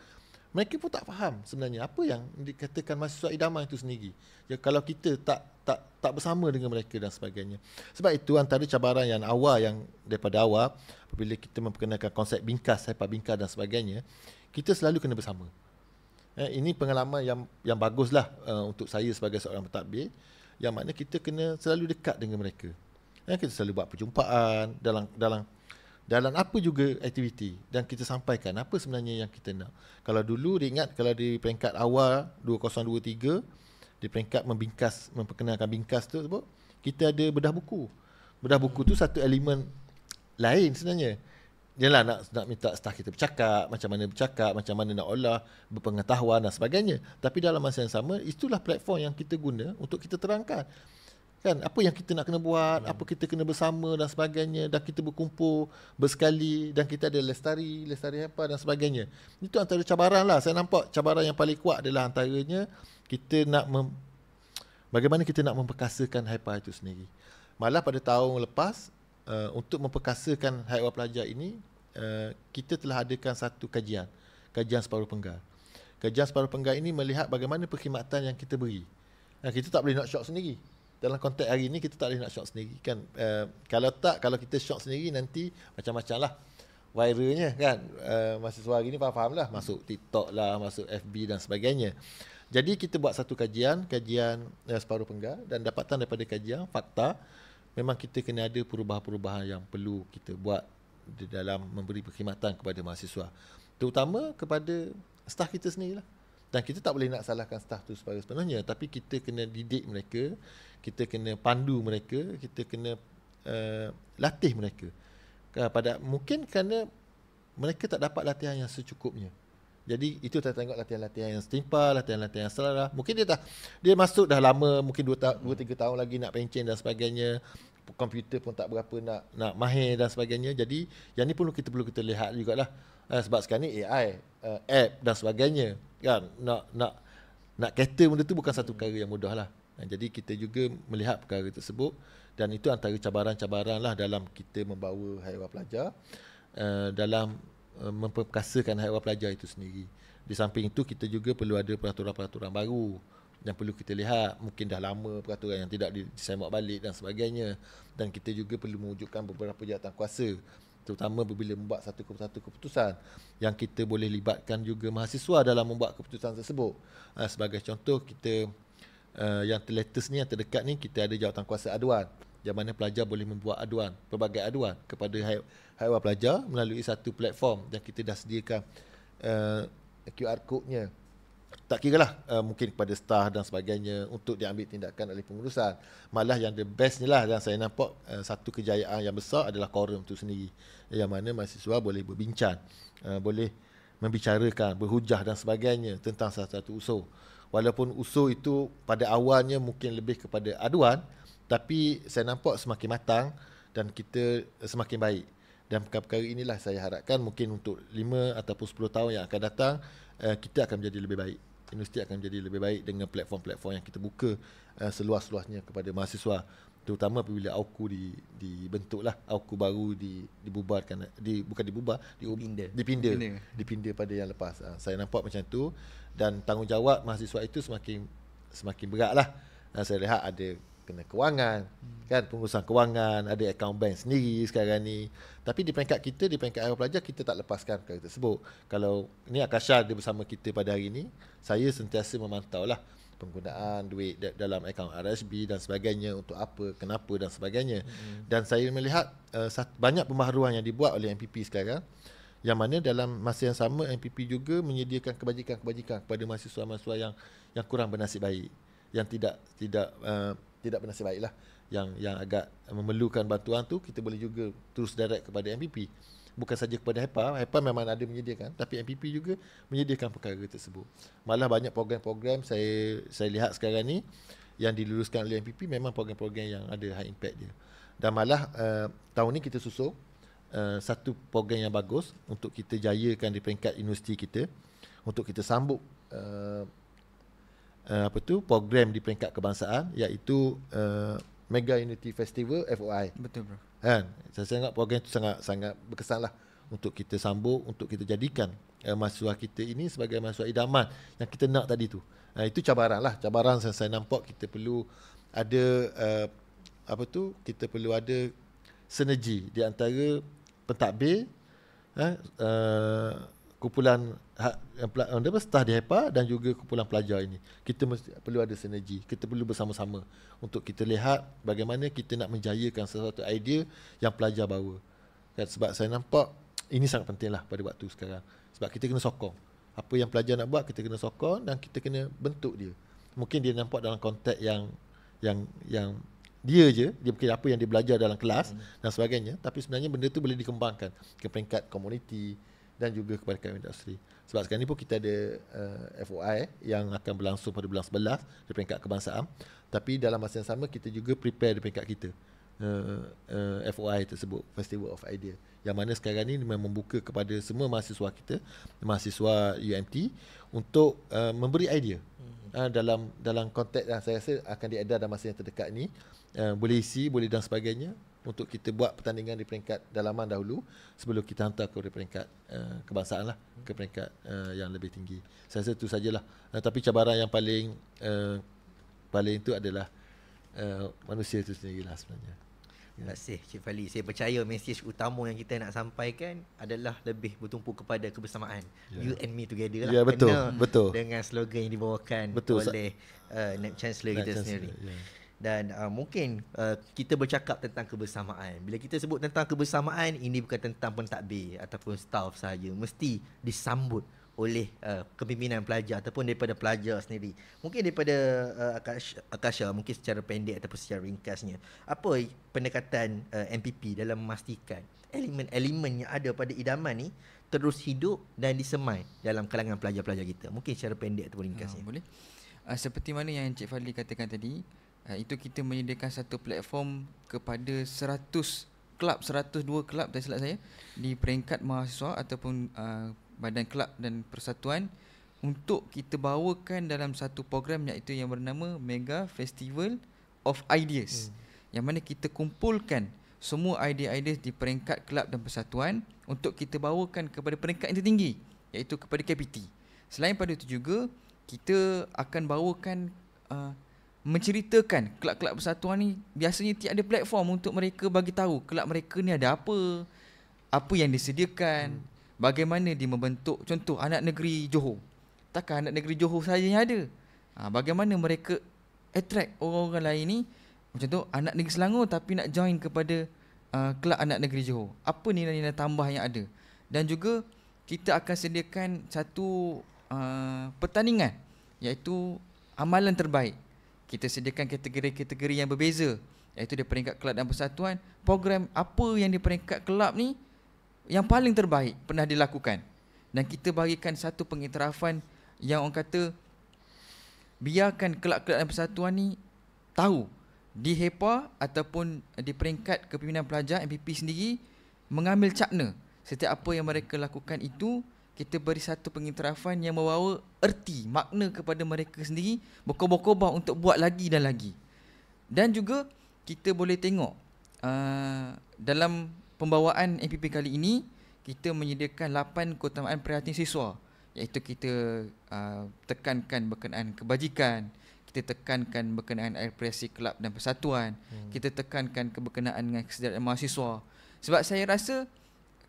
mereka pun tak faham sebenarnya apa yang dikatakan mahasiswa idaman itu sendiri. Ya, kalau kita tak bersama dengan mereka dan sebagainya. Sebab itu antara cabaran yang daripada awal apabila kita memperkenalkan konsep bingkas, HEPA bingkas dan sebagainya, kita selalu kena bersama. Ini pengalaman yang baguslah untuk saya sebagai seorang pentadbir, yang mana kita kena selalu dekat dengan mereka. Kita selalu buat perjumpaan dalam apa juga aktiviti, dan kita sampaikan apa sebenarnya yang kita nak. Kalau dulu diingat, kalau di peringkat awal 2023, di peringkat memperkenalkan bingkas tu, kita ada bedah buku. Bedah buku tu satu elemen lain sebenarnya. Yalah nak minta staff kita bercakap, macam mana nak olah, berpengetahuan dan sebagainya. Tapi dalam masa yang sama, itulah platform yang kita guna untuk kita terangkan. Kan, apa yang kita nak kena buat, apa kita kena bersama dan sebagainya, dan kita berkumpul bersekali, dan kita ada lestari HEPA dan sebagainya. Itu antara cabaran lah. Saya nampak cabaran yang paling kuat adalah antaranya kita nak bagaimana kita nak memperkasakan HEPA itu sendiri. Malah pada tahun lepas, untuk memperkasakan Haiwan Pelajar ini, kita telah adakan satu kajian separuh penggal. Kajian separuh penggal ini melihat bagaimana perkhidmatan yang kita beri. Kita tak boleh nak shock sendiri. Dalam konteks hari ini kita tak boleh nak shock sendiri kan. Kalau kita shock sendiri nanti macam-macam lah viralnya kan. Mahasiswa hari ni faham lah, masuk TikTok lah, masuk FB dan sebagainya. Jadi kita buat satu kajian separuh penggal, dan dapatan daripada kajian fakta memang kita kena ada perubahan-perubahan yang perlu kita buat di dalam memberi perkhidmatan kepada mahasiswa, terutama kepada staf kita sendirilah. Dan kita tak boleh nak salahkan staf tu sepenuhnya, tapi kita kena didik mereka, kita kena pandu mereka, kita kena latih mereka. Mungkin kerana mereka tak dapat latihan yang secukupnya. Jadi itu kita tengok latihan-latihan yang setimpal, latihan-latihan yang salah. Mungkin dia masuk dah lama, mungkin 2-3 tahun lagi nak pencen dan sebagainya. Komputer pun tak berapa nak mahir dan sebagainya. Jadi yang ni perlu kita lihat jugalah. Sebab sekarang ni AI, app dan sebagainya kan, nak cater benda tu bukan satu perkara yang mudah lah. Jadi kita juga melihat perkara tersebut, dan itu antara cabaran-cabaran lah dalam kita membawa haiwan pelajar dalam memperkasakan haiwan pelajar itu sendiri. Di samping itu kita juga perlu ada peraturan-peraturan baru yang perlu kita lihat. Mungkin dah lama peraturan yang tidak disemak balik dan sebagainya, dan kita juga perlu mewujudkan beberapa jawatan kuasa, terutama bila membuat satu keputusan yang kita boleh libatkan juga mahasiswa dalam membuat keputusan tersebut. Sebagai contoh, kita yang latest ni, yang terdekat ni, kita ada jawatan kuasa aduan, yang mana pelajar boleh membuat aduan, pelbagai aduan kepada haiwan pelajar melalui satu platform yang kita dah sediakan QR code-nya. Tak kira lah mungkin kepada staf dan sebagainya untuk diambil tindakan oleh pengurusan. Malah yang the best ni lah, yang saya nampak satu kejayaan yang besar adalah quorum tu sendiri, yang mana mahasiswa boleh berbincang, boleh membicarakan, berhujah dan sebagainya tentang satu usul. Walaupun usul itu pada awalnya mungkin lebih kepada aduan, tapi saya nampak semakin matang dan kita semakin baik. Dan perkara-perkara inilah saya harapkan mungkin untuk 5 ataupun 10 tahun yang akan datang, kita akan menjadi lebih baik. Universiti akan menjadi lebih baik dengan platform-platform yang kita buka seluas-luasnya kepada mahasiswa, terutama apabila AUKU dibentuklah. AUKU baru dibubarkan, dipinda pada yang lepas. Saya nampak macam tu, dan tanggungjawab mahasiswa itu semakin beratlah. Saya lihat ada kena kewangan, kan, pengurusan kewangan, ada akaun bank sendiri sekarang ni. Tapi di peringkat kita, di peringkat haiwan pelajar, kita tak lepaskan perkara tersebut. Kalau ni Akasha ada bersama kita pada hari ni, saya sentiasa memantau lah penggunaan duit dalam akaun RSB dan sebagainya, untuk apa, kenapa dan sebagainya. Dan saya melihat banyak pembaharuan yang dibuat oleh MPP sekarang, yang mana dalam masa yang sama MPP juga menyediakan kebajikan-kebajikan kepada mahasiswa-mahasiswa yang kurang bernasib baik, yang tidak bernasib baik lah, yang agak memerlukan bantuan tu, kita boleh juga terus direct kepada MPP. Bukan saja kepada HEPA memang ada menyediakan, tapi MPP juga menyediakan perkara tersebut. Malah banyak program-program saya lihat sekarang ni yang diluluskan oleh MPP memang program-program yang ada high impact dia. Dan malah tahun ni kita susung satu program yang bagus untuk kita jayakan di peringkat universiti kita, untuk kita sambut program di peringkat kebangsaan, iaitu Mega Unity Festival FOI. Betul bro. Kan? Saya ingat program itu sangat berkesan lah untuk kita sambung, untuk kita jadikan mahasiswa kita ini sebagai mahasiswa idaman yang kita nak tadi tu. Itu cabaran lah. Cabaran saya nampak kita perlu ada kita perlu ada sinergi di antara pentadbir, kumpulan staf di HEPA dan juga kumpulan pelajar ini. Kita perlu ada sinergi, kita perlu bersama-sama untuk kita lihat bagaimana kita nak menjayakan sesuatu idea yang pelajar bawa. Sebab saya nampak ini sangat penting lah pada waktu sekarang. Sebab kita kena sokong. Apa yang pelajar nak buat, kita kena sokong dan kita kena bentuk dia. Mungkin dia nampak dalam konteks yang dia mungkin apa yang dia belajar dalam kelas dan sebagainya, tapi sebenarnya benda tu boleh dikembangkan ke peringkat komuniti dan juga kepada kaum industri. Sebab sekarang ni pun kita ada FOI yang akan berlangsung pada bulan 11 di peringkat kebangsaan, tapi dalam masa yang sama kita juga prepare di peringkat kita FOI tersebut, Festival of Idea, yang mana sekarang ni memang membuka kepada semua mahasiswa kita, mahasiswa UMT, untuk memberi idea dalam konteks yang saya rasa akan diedar dalam masa yang terdekat ni. Boleh isi, boleh dan sebagainya, untuk kita buat pertandingan di peringkat dalaman dahulu sebelum kita hantar ke peringkat kebangsaan lah, ke peringkat yang lebih tinggi. Saya rasa itu sajalah. Tapi cabaran yang paling itu adalah manusia itu sendirilah sebenarnya. Terima kasih Cik Fali. Saya percaya mesej utama yang kita nak sampaikan adalah lebih bertumpu kepada kebersamaan. You and me together lah. Ya, betul, Kena betul. dengan slogan yang dibawakan Betul. oleh Naib Chancellor kita sendiri. Dan mungkin kita bercakap tentang kebersamaan. Bila kita sebut tentang kebersamaan, ini bukan tentang pentadbir ataupun staff sahaja. Mesti disambut oleh kepimpinan pelajar ataupun daripada pelajar sendiri. Mungkin daripada Akasha, mungkin secara pendek ataupun secara ringkasnya, apa pendekatan MPP dalam memastikan elemen-elemen yang ada pada idaman ni terus hidup dan disemai dalam kalangan pelajar-pelajar kita? Mungkin secara pendek ataupun ringkasnya. Boleh. Seperti mana yang Cik Fadli katakan tadi, itu kita menyediakan satu platform kepada 100 kelab, 102 kelab tak silap saya, di peringkat mahasiswa ataupun badan kelab dan persatuan, untuk kita bawakan dalam satu program iaitu yang bernama Mega Festival of Ideas, yang mana kita kumpulkan semua idea-idea di peringkat kelab dan persatuan untuk kita bawakan kepada peringkat yang tertinggi, iaitu kepada KPT. Selain pada itu juga, kita akan bawakan menceritakan kelab-kelab persatuan ni biasanya tiada platform untuk mereka bagi tahu kelab mereka ni ada apa yang disediakan, bagaimana dia membentuk. Contoh anak negeri Johor, takkan anak negeri Johor saja yang ada, bagaimana mereka attract orang-orang lain ni. Macam tu anak negeri Selangor tapi nak join kepada kelab anak negeri Johor, apa nilai-nilai tambah yang ada. Dan juga kita akan sediakan satu pertandingan iaitu amalan terbaik. Kita sediakan kategori-kategori yang berbeza, iaitu di peringkat kelab dan persatuan, program apa yang di peringkat kelab ni yang paling terbaik pernah dilakukan. Dan kita bagikan satu pengiktirafan yang orang kata biarkan kelab-kelab dan persatuan ni tahu di HEPA ataupun di peringkat kepimpinan pelajar MPP sendiri mengambil cakna setiap apa yang mereka lakukan itu. Kita beri satu pengiktirafan yang membawa erti, makna kepada mereka sendiri, berkobar-kobar untuk buat lagi dan lagi. Dan juga kita boleh tengok dalam pembawaan MPP kali ini, kita menyediakan 8 keutamaan perhatian siswa, iaitu kita tekankan berkenaan kebajikan, kita tekankan berkenaan apresiasi kelab dan persatuan, kita tekankan berkenaan dengan kesejahteraan mahasiswa. Sebab saya rasa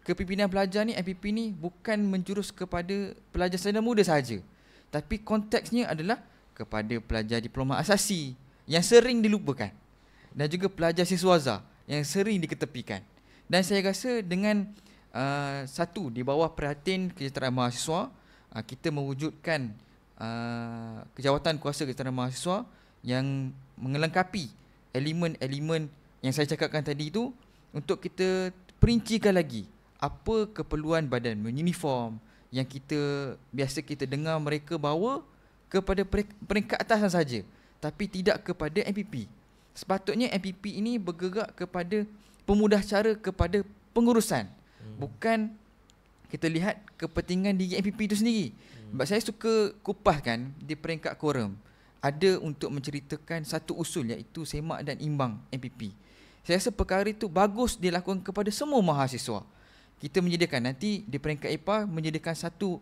kepimpinan pelajar ni, MPP ni bukan menjurus kepada pelajar sarjana muda sahaja, tapi konteksnya adalah kepada pelajar diploma asasi yang sering dilupakan, dan juga pelajar siswaza yang sering diketepikan. Dan saya rasa dengan satu, di bawah perhatian kesejahteraan mahasiswa, kita mewujudkan kejawatan kuasa kesejahteraan mahasiswa yang mengelengkapi elemen-elemen yang saya cakapkan tadi itu, untuk kita perincikan lagi apa keperluan badan uniform yang biasa kita dengar mereka bawa kepada peringkat atasan saja, tapi tidak kepada MPP. Sepatutnya MPP ini bergerak kepada pemudah cara kepada pengurusan, bukan kita lihat kepentingan diri MPP itu sendiri. Sebab saya suka kupaskan di peringkat quorum ada untuk menceritakan satu usul, iaitu semak dan imbang MPP. Saya rasa perkara itu bagus dilakukan kepada semua mahasiswa. Kita menyediakan nanti di peringkat EPA menyediakan satu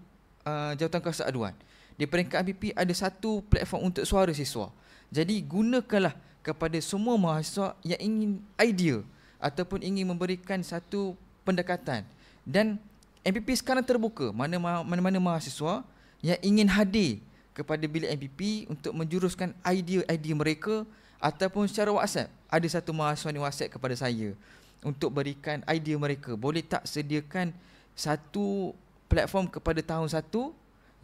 jawatan kuasa aduan. Di peringkat MPP ada satu platform untuk suara siswa. Jadi gunakanlah kepada semua mahasiswa yang ingin idea ataupun ingin memberikan satu pendekatan. Dan MPP sekarang terbuka, mana-mana mahasiswa yang ingin hadir kepada bilik MPP untuk menjuruskan idea-idea mereka, ataupun secara WhatsApp. Ada satu mahasiswa ni WhatsApp kepada saya untuk berikan idea mereka. Boleh tak sediakan satu platform kepada tahun 1,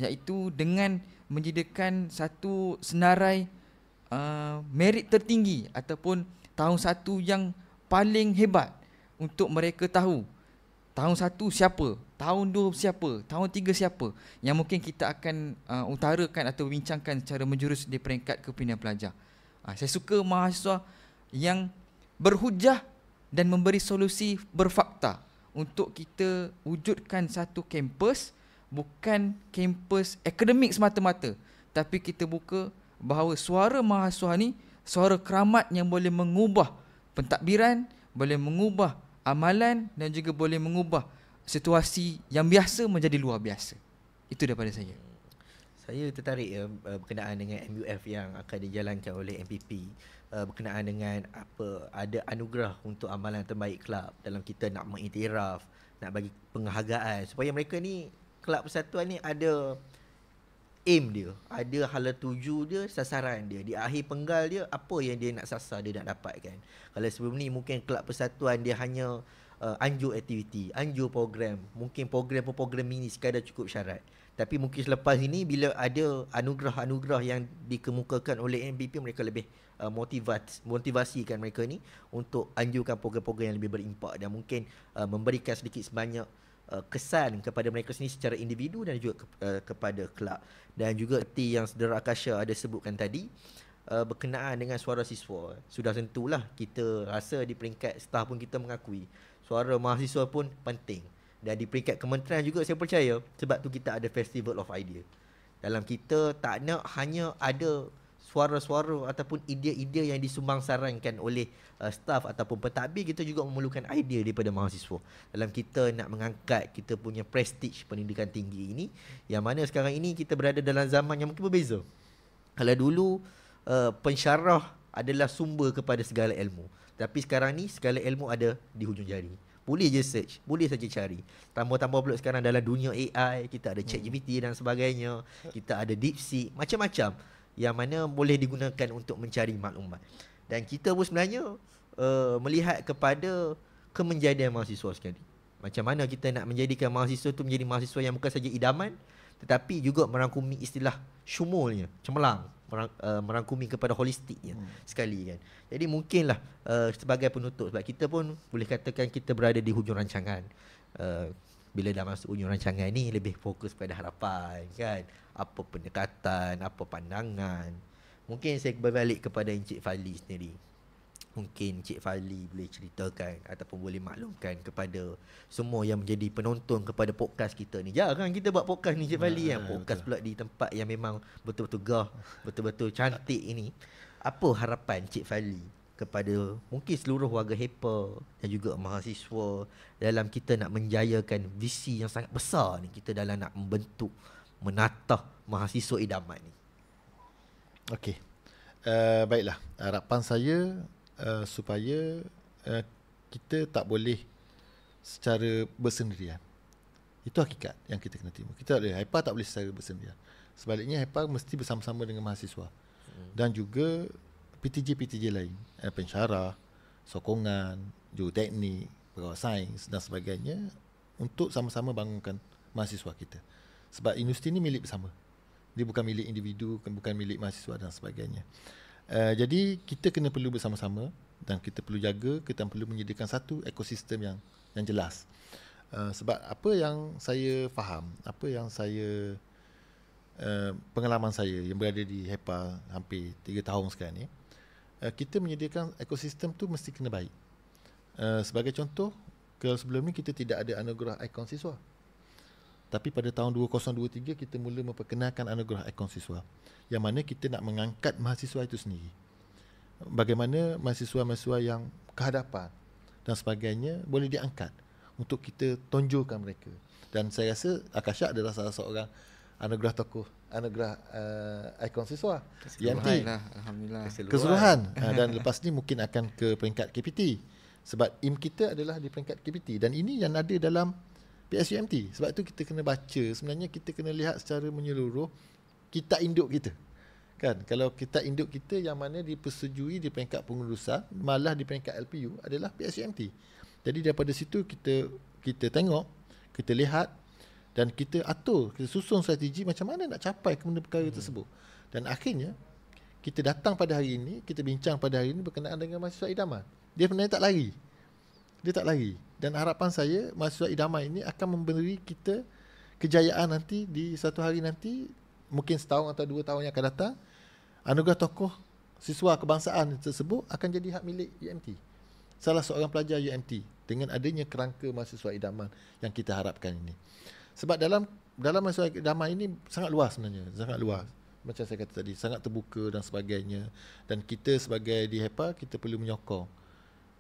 iaitu dengan menyediakan satu senarai merit tertinggi ataupun tahun 1 yang paling hebat, untuk mereka tahu tahun 1 siapa, tahun 2 siapa, tahun 3 siapa, yang mungkin kita akan utarakan atau bincangkan secara menjurus di peringkat kepimpinan pelajar. Saya suka mahasiswa yang berhujah dan memberi solusi berfakta untuk kita wujudkan satu kampus, bukan kampus akademik semata-mata, tapi kita buka bahawa suara mahasiswa ni suara keramat yang boleh mengubah pentadbiran, boleh mengubah amalan dan juga boleh mengubah situasi yang biasa menjadi luar biasa. Itu daripada saya. Saya tertarik berkenaan dengan MUF yang akan dijalankan oleh MPP, berkenaan dengan ada anugerah untuk amalan terbaik kelab dalam kita nak mengiktiraf, nak bagi penghargaan supaya mereka ni, kelab persatuan ni ada aim dia, ada hala tuju dia, sasaran dia. Di akhir penggal dia, apa yang dia nak sasar, dia nak dapatkan. Kalau sebelum ni mungkin kelab persatuan dia hanya anjur aktiviti, anjur program. Mungkin program mini sekadar cukup syarat. Tapi mungkin selepas ini bila ada anugerah-anugerah yang dikemukakan oleh MPP, mereka lebih motivasikan mereka ni untuk anjurkan program-program yang lebih berimpak dan mungkin memberikan sedikit sebanyak kesan kepada mereka sendiri secara individu dan juga kepada kelab. Dan juga seperti yang Saudara Akasha ada sebutkan tadi, berkenaan dengan suara siswa, sudah tentulah kita rasa di peringkat staf pun kita mengakui suara mahasiswa pun penting. Dan di peringkat kementerian juga saya percaya, sebab tu kita ada Festival of Idea. Dalam kita tak nak hanya ada suara-suara ataupun idea-idea yang disumbang sarankan oleh staf ataupun pentadbir, kita juga memerlukan idea daripada mahasiswa. Dalam kita nak mengangkat kita punya prestige pendidikan tinggi ini, yang mana sekarang ini kita berada dalam zaman yang mungkin berbeza. Kalau dulu pensyarah adalah sumber kepada segala ilmu, tapi sekarang ni segala ilmu ada di hujung jari. Boleh je search, boleh saja cari. Tambah-tambah pula sekarang dalam dunia AI, kita ada ChatGPT dan sebagainya, kita ada DeepSeek, macam-macam yang mana boleh digunakan untuk mencari maklumat. Dan kita pun sebenarnya melihat kepada kemenjadian mahasiswa sekali. Macam mana kita nak menjadikan mahasiswa tu menjadi mahasiswa yang bukan saja idaman, tetapi juga merangkumi istilah syumulnya, cemerlang, merangkumi kepada holistiknya sekali kan. Jadi mungkinlah sebagai penutup, sebab kita pun boleh katakan kita berada di hujung rancangan. Bila dah masuk hujung rancangan ni, lebih fokus pada harapan kan, apa pendekatan, apa pandangan. Mungkin saya berbalik kepada Encik Fadli sendiri. Mungkin Encik Fadli boleh ceritakan ataupun boleh maklumkan kepada semua yang menjadi penonton kepada podcast kita ni. Jarang kita buat podcast ni Encik Fadli kan. Podcast pula di tempat yang memang betul-betul gah, betul-betul cantik ini. Apa harapan Encik Fadli kepada mungkin seluruh warga HEPA dan juga mahasiswa dalam kita nak menjayakan visi yang sangat besar ni, kita dalam nak membentuk, menatah mahasiswa idaman ni? Okey. Baiklah. Harapan saya supaya kita tak boleh secara bersendirian. Itu hakikat yang kita kena terima. Kita tak boleh, HEPA tak boleh secara bersendirian. Sebaliknya HEPA mesti bersama-sama dengan mahasiswa dan juga PTJ-PTJ lain, pensyarah, sokongan, juruteknik, pegawai sains dan sebagainya, untuk sama-sama bangunkan mahasiswa kita. Sebab universiti ni milik bersama. Dia bukan milik individu, bukan milik mahasiswa dan sebagainya. Jadi kita kena perlu bersama-sama dan kita perlu jaga, kita perlu menyediakan satu ekosistem yang jelas. Sebab apa yang saya faham, apa yang saya pengalaman saya yang berada di HEPA hampir 3 tahun sekarang ni, kita menyediakan ekosistem tu mesti kena baik. Sebagai contoh, kalau sebelum ni kita tidak ada anugerah ikon siswa. Tapi pada tahun 2023 kita mula memperkenalkan anugerah ikon siswa, yang mana kita nak mengangkat mahasiswa itu sendiri. Bagaimana mahasiswa-mahasiswa yang kehadapan dan sebagainya boleh diangkat untuk kita tonjolkan mereka. Dan saya rasa Akasha adalah salah seorang anugerah tokoh, anugerah ikon siswa YMT. Alhamdulillah. Keseluruhan. Dan lepas ni mungkin akan ke peringkat KPT. Sebab aim kita adalah di peringkat KPT. Dan ini yang ada dalam PSUMT. Sebab tu kita kena baca. Sebenarnya kita kena lihat secara menyeluruh kitab induk kita. Kan? Kalau kitab induk kita yang mana dipersetujui di peringkat pengurusan, malah di peringkat LPU adalah PSUMT. Jadi daripada situ kita tengok, kita lihat dan kita atur, kita susun strategi macam mana nak capai kepada perkara tersebut. Dan akhirnya kita datang pada hari ini, kita bincang pada hari ini berkenaan dengan mahasiswa idaman. Dia sebenarnya tak lari. Dia tak lari. Dan harapan saya mahasiswa idaman ini akan memberi kita kejayaan nanti di satu hari nanti, mungkin setahun atau 2 tahun yang akan datang, anugerah tokoh siswa kebangsaan tersebut akan jadi hak milik UMT. Salah seorang pelajar UMT dengan adanya kerangka mahasiswa idaman yang kita harapkan ini. Sebab dalam mahasiswa idaman ini sangat luas sebenarnya, sangat luas. Macam saya kata tadi, sangat terbuka dan sebagainya. Dan kita sebagai di HEPA, kita perlu menyokong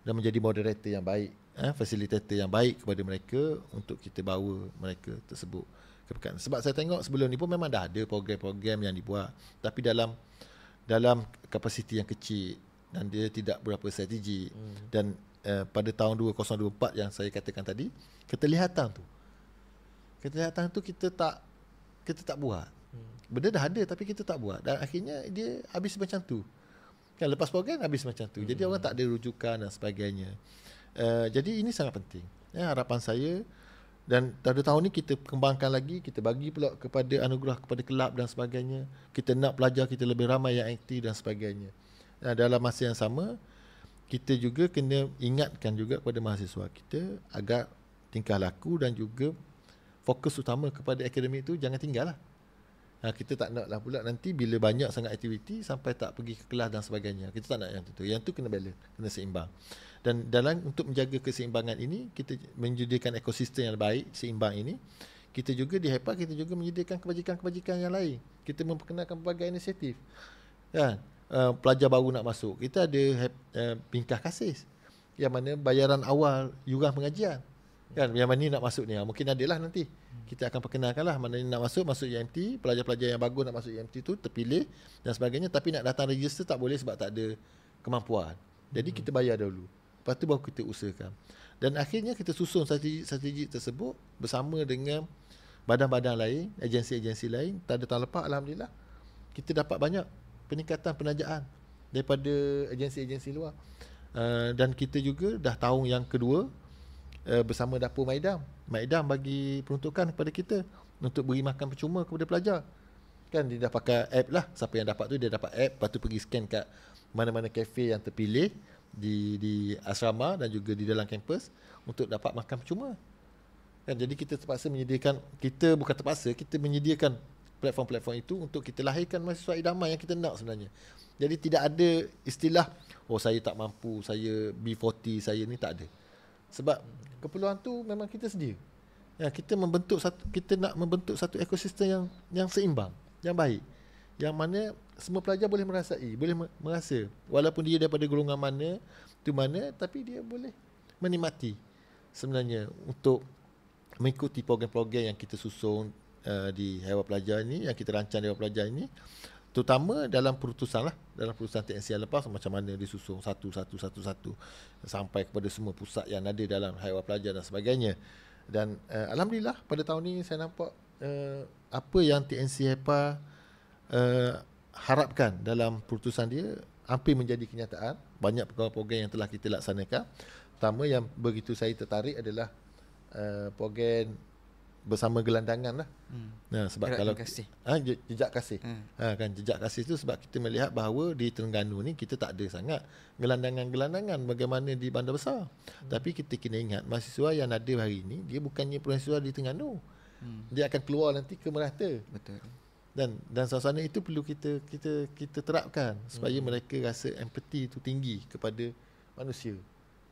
dan menjadi moderator yang baik, facilitator yang baik kepada mereka untuk kita bawa mereka tersebut ke pekan. Sebab saya tengok sebelum ni pun memang dah ada program-program yang dibuat, tapi dalam kapasiti yang kecil dan dia tidak berapa strategik. Dan pada tahun 2024 yang saya katakan tadi, keterlihatan tu kita tak buat. Benda dah ada tapi kita tak buat, dan akhirnya dia habis macam tu. Kan lepas program habis macam tu. Jadi orang tak ada rujukan dan sebagainya. Jadi ini sangat penting. Harapan saya, dan pada tahun ni kita kembangkan lagi, kita bagi pula kepada anugerah kepada kelab dan sebagainya. Kita nak pelajar kita lebih ramai yang aktif dan sebagainya. Dalam masa yang sama, kita juga kena ingatkan juga kepada mahasiswa kita agar tingkah laku dan juga fokus utama kepada akademik itu jangan tinggal lah. Kita tak nak lah pula nanti bila banyak sangat aktiviti sampai tak pergi ke kelas dan sebagainya. Kita tak nak yang tu. Yang tu kena balance, kena seimbang. Dan untuk menjaga keseimbangan ini, kita menyediakan ekosistem yang baik, seimbang ini. Kita juga di HEPA, kita juga menyediakan kebajikan-kebajikan yang lain. Kita memperkenalkan berbagai inisiatif. Kan? Pelajar baru nak masuk, kita ada bingkah kasis yang mana bayaran awal yuran pengajian. Kan, yang mana ni nak masuk ni, mungkin adalah nanti kita akan perkenalkan lah mana ni nak masuk UMT, pelajar-pelajar yang bagus nak masuk UMT tu terpilih dan sebagainya, tapi nak datang register tak boleh sebab tak ada kemampuan. Jadi kita bayar dahulu, lepas tu baru kita usahakan. Dan akhirnya kita susun strategi tersebut bersama dengan badan-badan lain, agensi-agensi lain. Tahun lepas alhamdulillah kita dapat banyak peningkatan penajaan daripada agensi-agensi luar. Dan kita juga dah tahun yang kedua bersama Dapur Maidam bagi peruntukan kepada kita untuk beri makan percuma kepada pelajar. Kan dia dah pakai app lah. Siapa yang dapat tu dia dapat app, lepas tu pergi scan kat mana-mana kafe yang terpilih di asrama dan juga di dalam kampus untuk dapat makan percuma. Kan jadi kita terpaksa menyediakan, kita bukan terpaksa, kita menyediakan platform-platform itu untuk kita lahirkan mahasiswa idaman yang kita nak sebenarnya. Jadi tidak ada istilah saya tak mampu, saya B40, saya ni, tak ada. Sebab keperluan tu memang kita sedia. Kita nak membentuk satu ekosistem yang seimbang, yang baik. Yang mana semua pelajar boleh merasai, boleh merasa walaupun dia daripada golongan mana, tapi dia boleh menikmati sebenarnya untuk mengikuti program-program yang kita susun di Haiwan Pelajar ini, yang kita rancang di Haiwan Pelajar ini, terutama dalam perutusan lah, dalam perutusan TNC yang lepas macam mana disusun satu sampai kepada semua pusat yang ada dalam Haiwan Pelajar dan sebagainya. Dan alhamdulillah pada tahun ini saya nampak apa yang TNC HEPA harapkan dalam perutusan dia hampir menjadi kenyataan. Banyak program-program yang telah kita laksanakan. Pertama yang begitu saya tertarik adalah program bersama gelandangan lah. Sebab kalau jejak kasih. Kan jejak kasih tu sebab kita melihat bahawa di Terengganu ni kita tak ada sangat gelandangan bagaimana di bandar besar. Tapi kita kena ingat mahasiswa yang ada hari ini dia bukannya mahasiswa di Terengganu. Dia akan keluar nanti ke Merata. Betul. Dan suasana itu perlu kita terapkan supaya mereka rasa empati itu tinggi kepada manusia.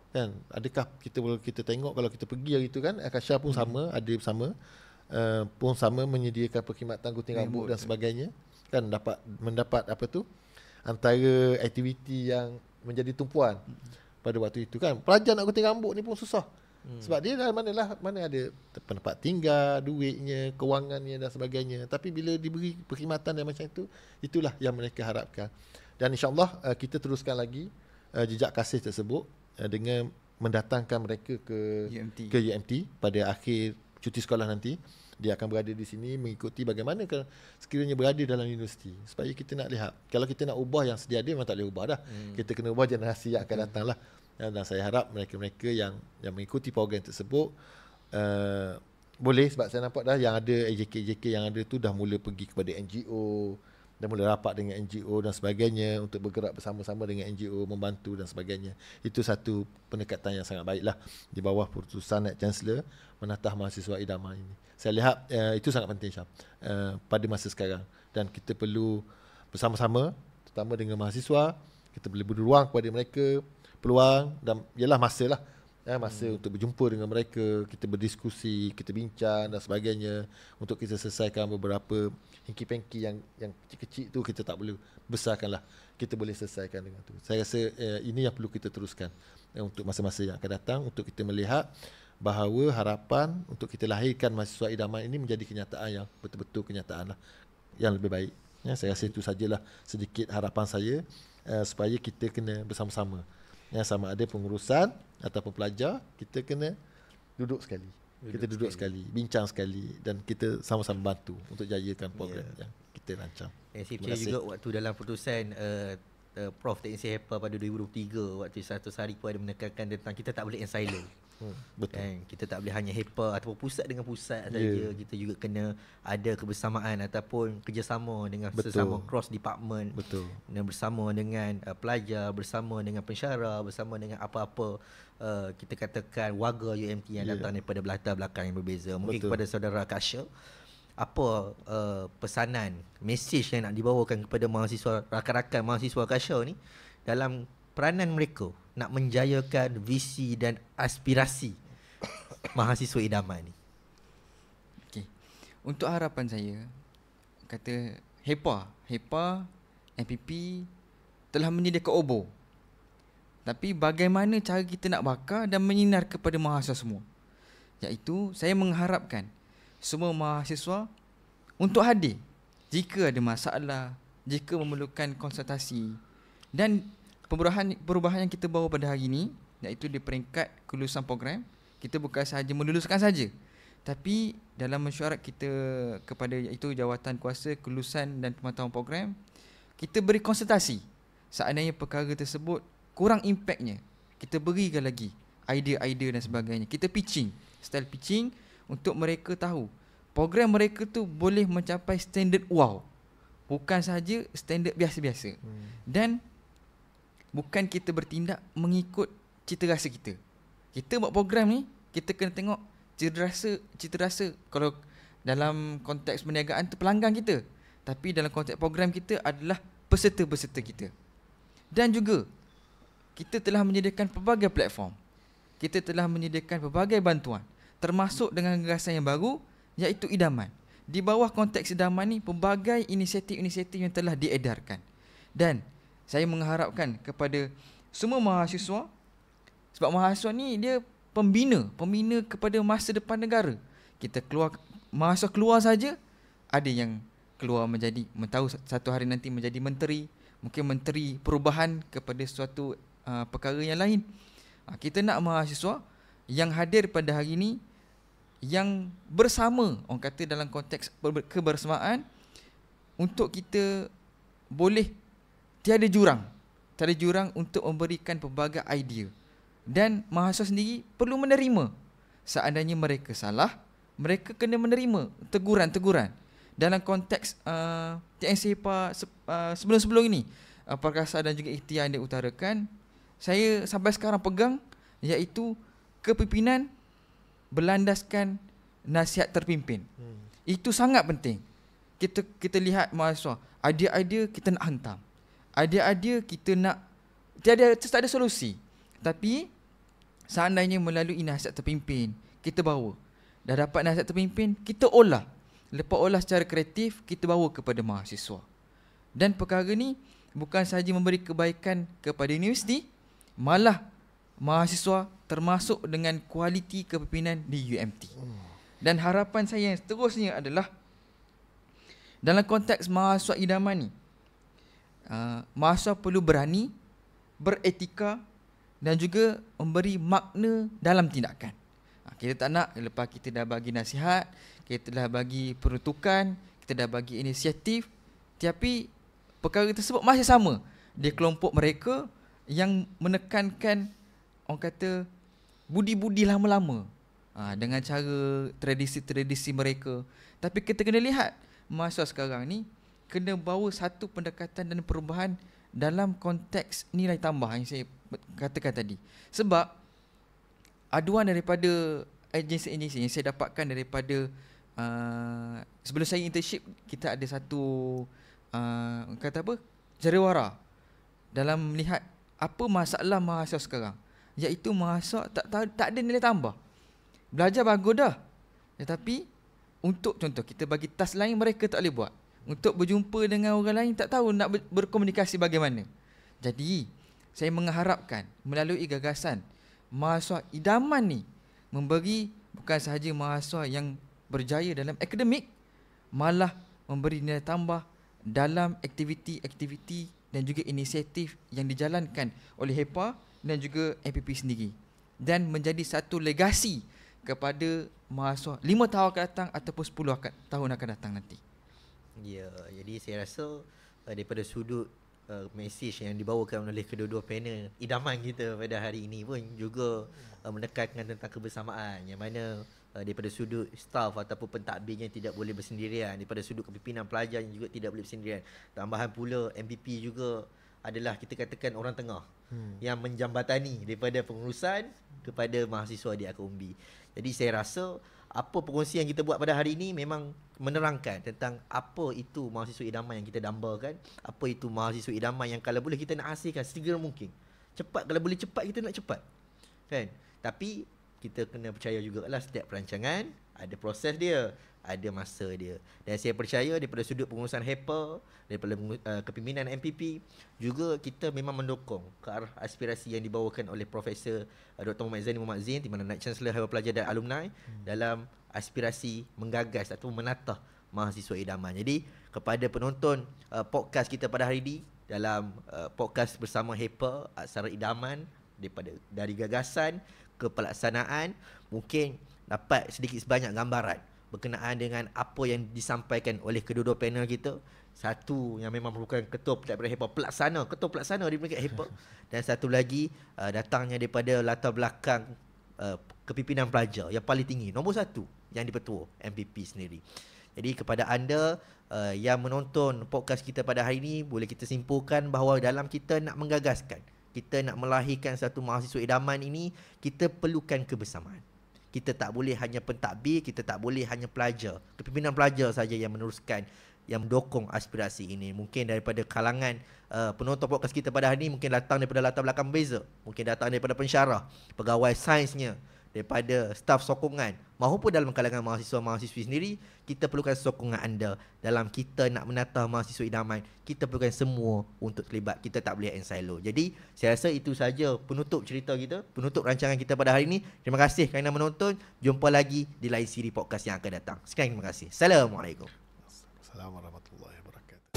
Kan, adakah kita tengok kalau kita pergi hari itu kan, Akasha pun sama, ada bersama pun sama menyediakan perkhidmatan gunting rambut dan sebagainya. Kan mendapat apa tu, antara aktiviti yang menjadi tumpuan pada waktu itu kan. Pelajar nak gunting rambut ni pun susah. Sebab dia dah mana ada tempat tinggal, duitnya, kewangannya dan sebagainya. Tapi bila diberi perkhidmatan yang macam itu, itulah yang mereka harapkan. Dan insyaAllah kita teruskan lagi jejak kasih tersebut dengan mendatangkan mereka ke UMT pada akhir cuti sekolah nanti. Dia akan berada di sini mengikuti bagaimana sekiranya berada dalam universiti. Supaya kita nak lihat, kalau kita nak ubah yang sedia ada, memang tak boleh ubah dah. Kita kena ubah generasi yang akan datang lah. Dan saya harap mereka-mereka yang mengikuti program tersebut boleh, sebab saya nampak dah yang ada AJK yang ada tu dah mula pergi kepada NGO, dah mula rapat dengan NGO dan sebagainya untuk bergerak bersama-sama dengan NGO, membantu dan sebagainya. Itu satu pendekatan yang sangat baiklah di bawah keputusan Naib Chancellor menatah mahasiswa idaman ini. Saya lihat itu sangat penting, Syam, pada masa sekarang. Dan kita perlu bersama-sama, terutama dengan mahasiswa, kita boleh beri ruang kepada mereka, peluang, dan ialah masa lah Masa untuk berjumpa dengan mereka, kita berdiskusi, kita bincang dan sebagainya, untuk kita selesaikan beberapa hengki-pengki yang kecil-kecil tu kita tak boleh besarkanlah. Kita boleh selesaikan dengan tu. Saya rasa ini yang perlu kita teruskan untuk masa-masa yang akan datang, untuk kita melihat bahawa harapan untuk kita lahirkan mahasiswa idaman ini menjadi kenyataan yang betul-betul kenyataan lah, yang lebih baik. Saya rasa itu sajalah sedikit harapan saya, supaya kita kena bersama-sama. Sama ada pengurusan ataupun pelajar, kita kena duduk sekali. Bincang sekali, dan kita sama-sama bantu untuk jayakan program yang kita rancang. Saya percaya juga waktu dalam putusan Prof Teknisi HEPA pada 2023, waktu 100 hari pun ada menekankan tentang kita tak boleh silo. Betul. Kan? Kita tak boleh hanya HEPA ataupun pusat dengan pusat saja. Kita juga kena ada kebersamaan ataupun kerjasama dengan sesama cross department. Betul. Dan bersama dengan pelajar, bersama dengan pensyarah, bersama dengan apa-apa kita katakan warga UMT yang datang daripada latar belakang yang berbeza. Mungkin kepada saudara Kasha, apa pesanan, mesej yang nak dibawakan kepada mahasiswa, rakan-rakan mahasiswa Kasha ni dalam peranan mereka nak menjayakan visi dan aspirasi mahasiswa idaman ni? Okey. Untuk harapan saya, kata HEPA, MPP telah menyediakan obor. Tapi bagaimana cara kita nak bakar dan menyinar kepada mahasiswa semua? Iaitu saya mengharapkan semua mahasiswa untuk hadir jika ada masalah, jika memerlukan konsultasi. Dan perubahan yang kita bawa pada hari ini, iaitu di peringkat kelulusan program, kita bukan sahaja meluluskan saja, tapi dalam mesyuarat kita kepada iaitu jawatan kuasa kelulusan dan pemantauan program, kita beri konsultasi. Seandainya perkara tersebut kurang impaknya, kita berikan lagi idea-idea dan sebagainya. Kita style pitching untuk mereka tahu program mereka tu boleh mencapai standard wow, bukan sahaja standard biasa-biasa. Dan bukan kita bertindak mengikut cita rasa kita. Kita buat program ni, kita kena tengok cita rasa kalau dalam konteks perniagaan tu pelanggan kita, tapi dalam konteks program kita adalah peserta-peserta kita. Dan juga kita telah menyediakan pelbagai platform, kita telah menyediakan pelbagai bantuan, termasuk dengan gagasan yang baru, iaitu idaman. Di bawah konteks idaman ni, pelbagai inisiatif-inisiatif yang telah diedarkan. Dan saya mengharapkan kepada semua mahasiswa, sebab mahasiswa ni dia pembina kepada masa depan negara. Mahasiswa keluar saja, ada yang keluar tahu satu hari nanti menjadi menteri, mungkin menteri perubahan kepada suatu perkara yang lain. Kita nak mahasiswa yang hadir pada hari ini, yang bersama, orang kata dalam konteks kebersamaan, untuk kita boleh tiada jurang untuk memberikan pelbagai idea. Dan mahasiswa sendiri perlu menerima. Seandainya mereka salah, mereka kena menerima teguran-teguran. Dalam konteks TNC HEPA sebelum-sebelum ini, perkasa dan juga ikhtiar yang diutarakan, saya sampai sekarang pegang, iaitu kepimpinan berlandaskan nasihat terpimpin. Itu sangat penting. Kita lihat mahasiswa, idea-idea kita nak hantam, idea-idea kita nak, tak ada solusi. Tapi seandainya melalui nasihat terpimpin, kita bawa, dah dapat nasihat terpimpin, kita olah. Lepas olah secara kreatif, kita bawa kepada mahasiswa. Dan perkara ni bukan sahaja memberi kebaikan kepada universiti, malah mahasiswa termasuk dengan kualiti kepimpinan di UMT. Dan harapan saya yang seterusnya adalah dalam konteks mahasiswa idaman ni, mahasiswa perlu berani, beretika dan juga memberi makna dalam tindakan. Kita tak nak lepas kita dah bagi nasihat, kita dah bagi peruntukan, kita dah bagi inisiatif, tapi perkara tersebut masih sama di kelompok mereka yang menekankan, orang kata, budi-budi lama-lama dengan cara tradisi-tradisi mereka. Tapi kita kena lihat mahasiswa sekarang ni kena bawa satu pendekatan dan perubahan dalam konteks nilai tambah yang saya katakan tadi. Sebab aduan daripada agensi-agensi yang saya dapatkan daripada sebelum saya internship, kita ada satu jariwara dalam melihat apa masalah mahasiswa sekarang. iaitu mahasiswa tak ada nilai tambah. Belajar bagus dah. Tetapi untuk contoh kita bagi task lain mereka tak boleh buat. Untuk berjumpa dengan orang lain tak tahu nak berkomunikasi bagaimana. Jadi saya mengharapkan melalui gagasan mahasiswa idaman ni memberi bukan sahaja mahasiswa yang berjaya dalam akademik, malah memberi nilai tambah dalam aktiviti-aktiviti dan juga inisiatif yang dijalankan oleh HEPA dan juga MPP sendiri, dan menjadi satu legasi kepada mahasiswa 5 tahun akan datang ataupun 10 tahun akan datang nanti. Ya, jadi saya rasa daripada sudut mesej yang dibawakan oleh kedua-dua panel idaman kita pada hari ini pun juga menekankan tentang kebersamaan, yang mana daripada sudut staff ataupun pentadbirnya tidak boleh bersendirian, daripada sudut kepimpinan pelajar yang juga tidak boleh bersendirian. Tambahan pula MPP juga adalah kita katakan orang tengah yang menjambatani daripada pengurusan kepada mahasiswa di akar umbi. Jadi saya rasa apa perkongsian yang kita buat pada hari ini memang menerangkan tentang apa itu mahasiswa idaman yang kita dambakan, apa itu mahasiswa idaman yang kalau boleh kita nak hasilkan segera mungkin. Cepat, kalau boleh cepat kita nak cepat. Kan? Tapi kita kena percaya jugalah setiap perancangan ada proses dia, ada masa dia. Dan saya percaya daripada sudut pengurusan HEPA, daripada kepimpinan MPP, juga kita memang mendukung ke arah aspirasi yang dibawakan oleh Profesor Dr. Muhammad Zaini Muhammad Zain, di mana Naib Chancellor Haiwan Pelajar dan Alumni dalam aspirasi menggagas atau menatah mahasiswa idaman. Jadi kepada penonton podcast kita pada hari ini, dalam podcast bersama HEPA Aksara Idaman, dari gagasan ke pelaksanaan, mungkin dapat sedikit sebanyak gambaran berkenaan dengan apa yang disampaikan oleh kedua-dua panel kita. Satu yang memang merupakan ketua daripada HEPA ketua pelaksana di peringkat HEPA, dan satu lagi datangnya daripada latar belakang kepimpinan pelajar yang paling tinggi, nombor 1 yang dipertua MPP sendiri. Jadi kepada anda yang menonton podcast kita pada hari ini, boleh kita simpulkan bahawa dalam kita nak menggagaskan, kita nak melahirkan satu mahasiswa idaman ini, kita perlukan kebersamaan. Kita tak boleh hanya pentadbir, kita tak boleh hanya pelajar, kepimpinan pelajar saja yang meneruskan, yang mendukung aspirasi ini. Mungkin daripada kalangan penonton podcast kita pada hari ini mungkin datang daripada latar belakang berbeza, mungkin datang daripada pensyarah, pegawai sainsnya, daripada staf sokongan, maupun dalam kalangan mahasiswa-mahasiswi sendiri. Kita perlukan sokongan anda dalam kita nak menatah mahasiswa idaman. Kita perlukan semua untuk terlibat, kita tak boleh silo. Jadi saya rasa itu saja penutup cerita kita, penutup rancangan kita pada hari ini. Terima kasih kerana menonton. Jumpa lagi di lain siri podcast yang akan datang. Sekian, terima kasih. Assalamualaikum. Assalamualaikum warahmatullahi wabarakatuh.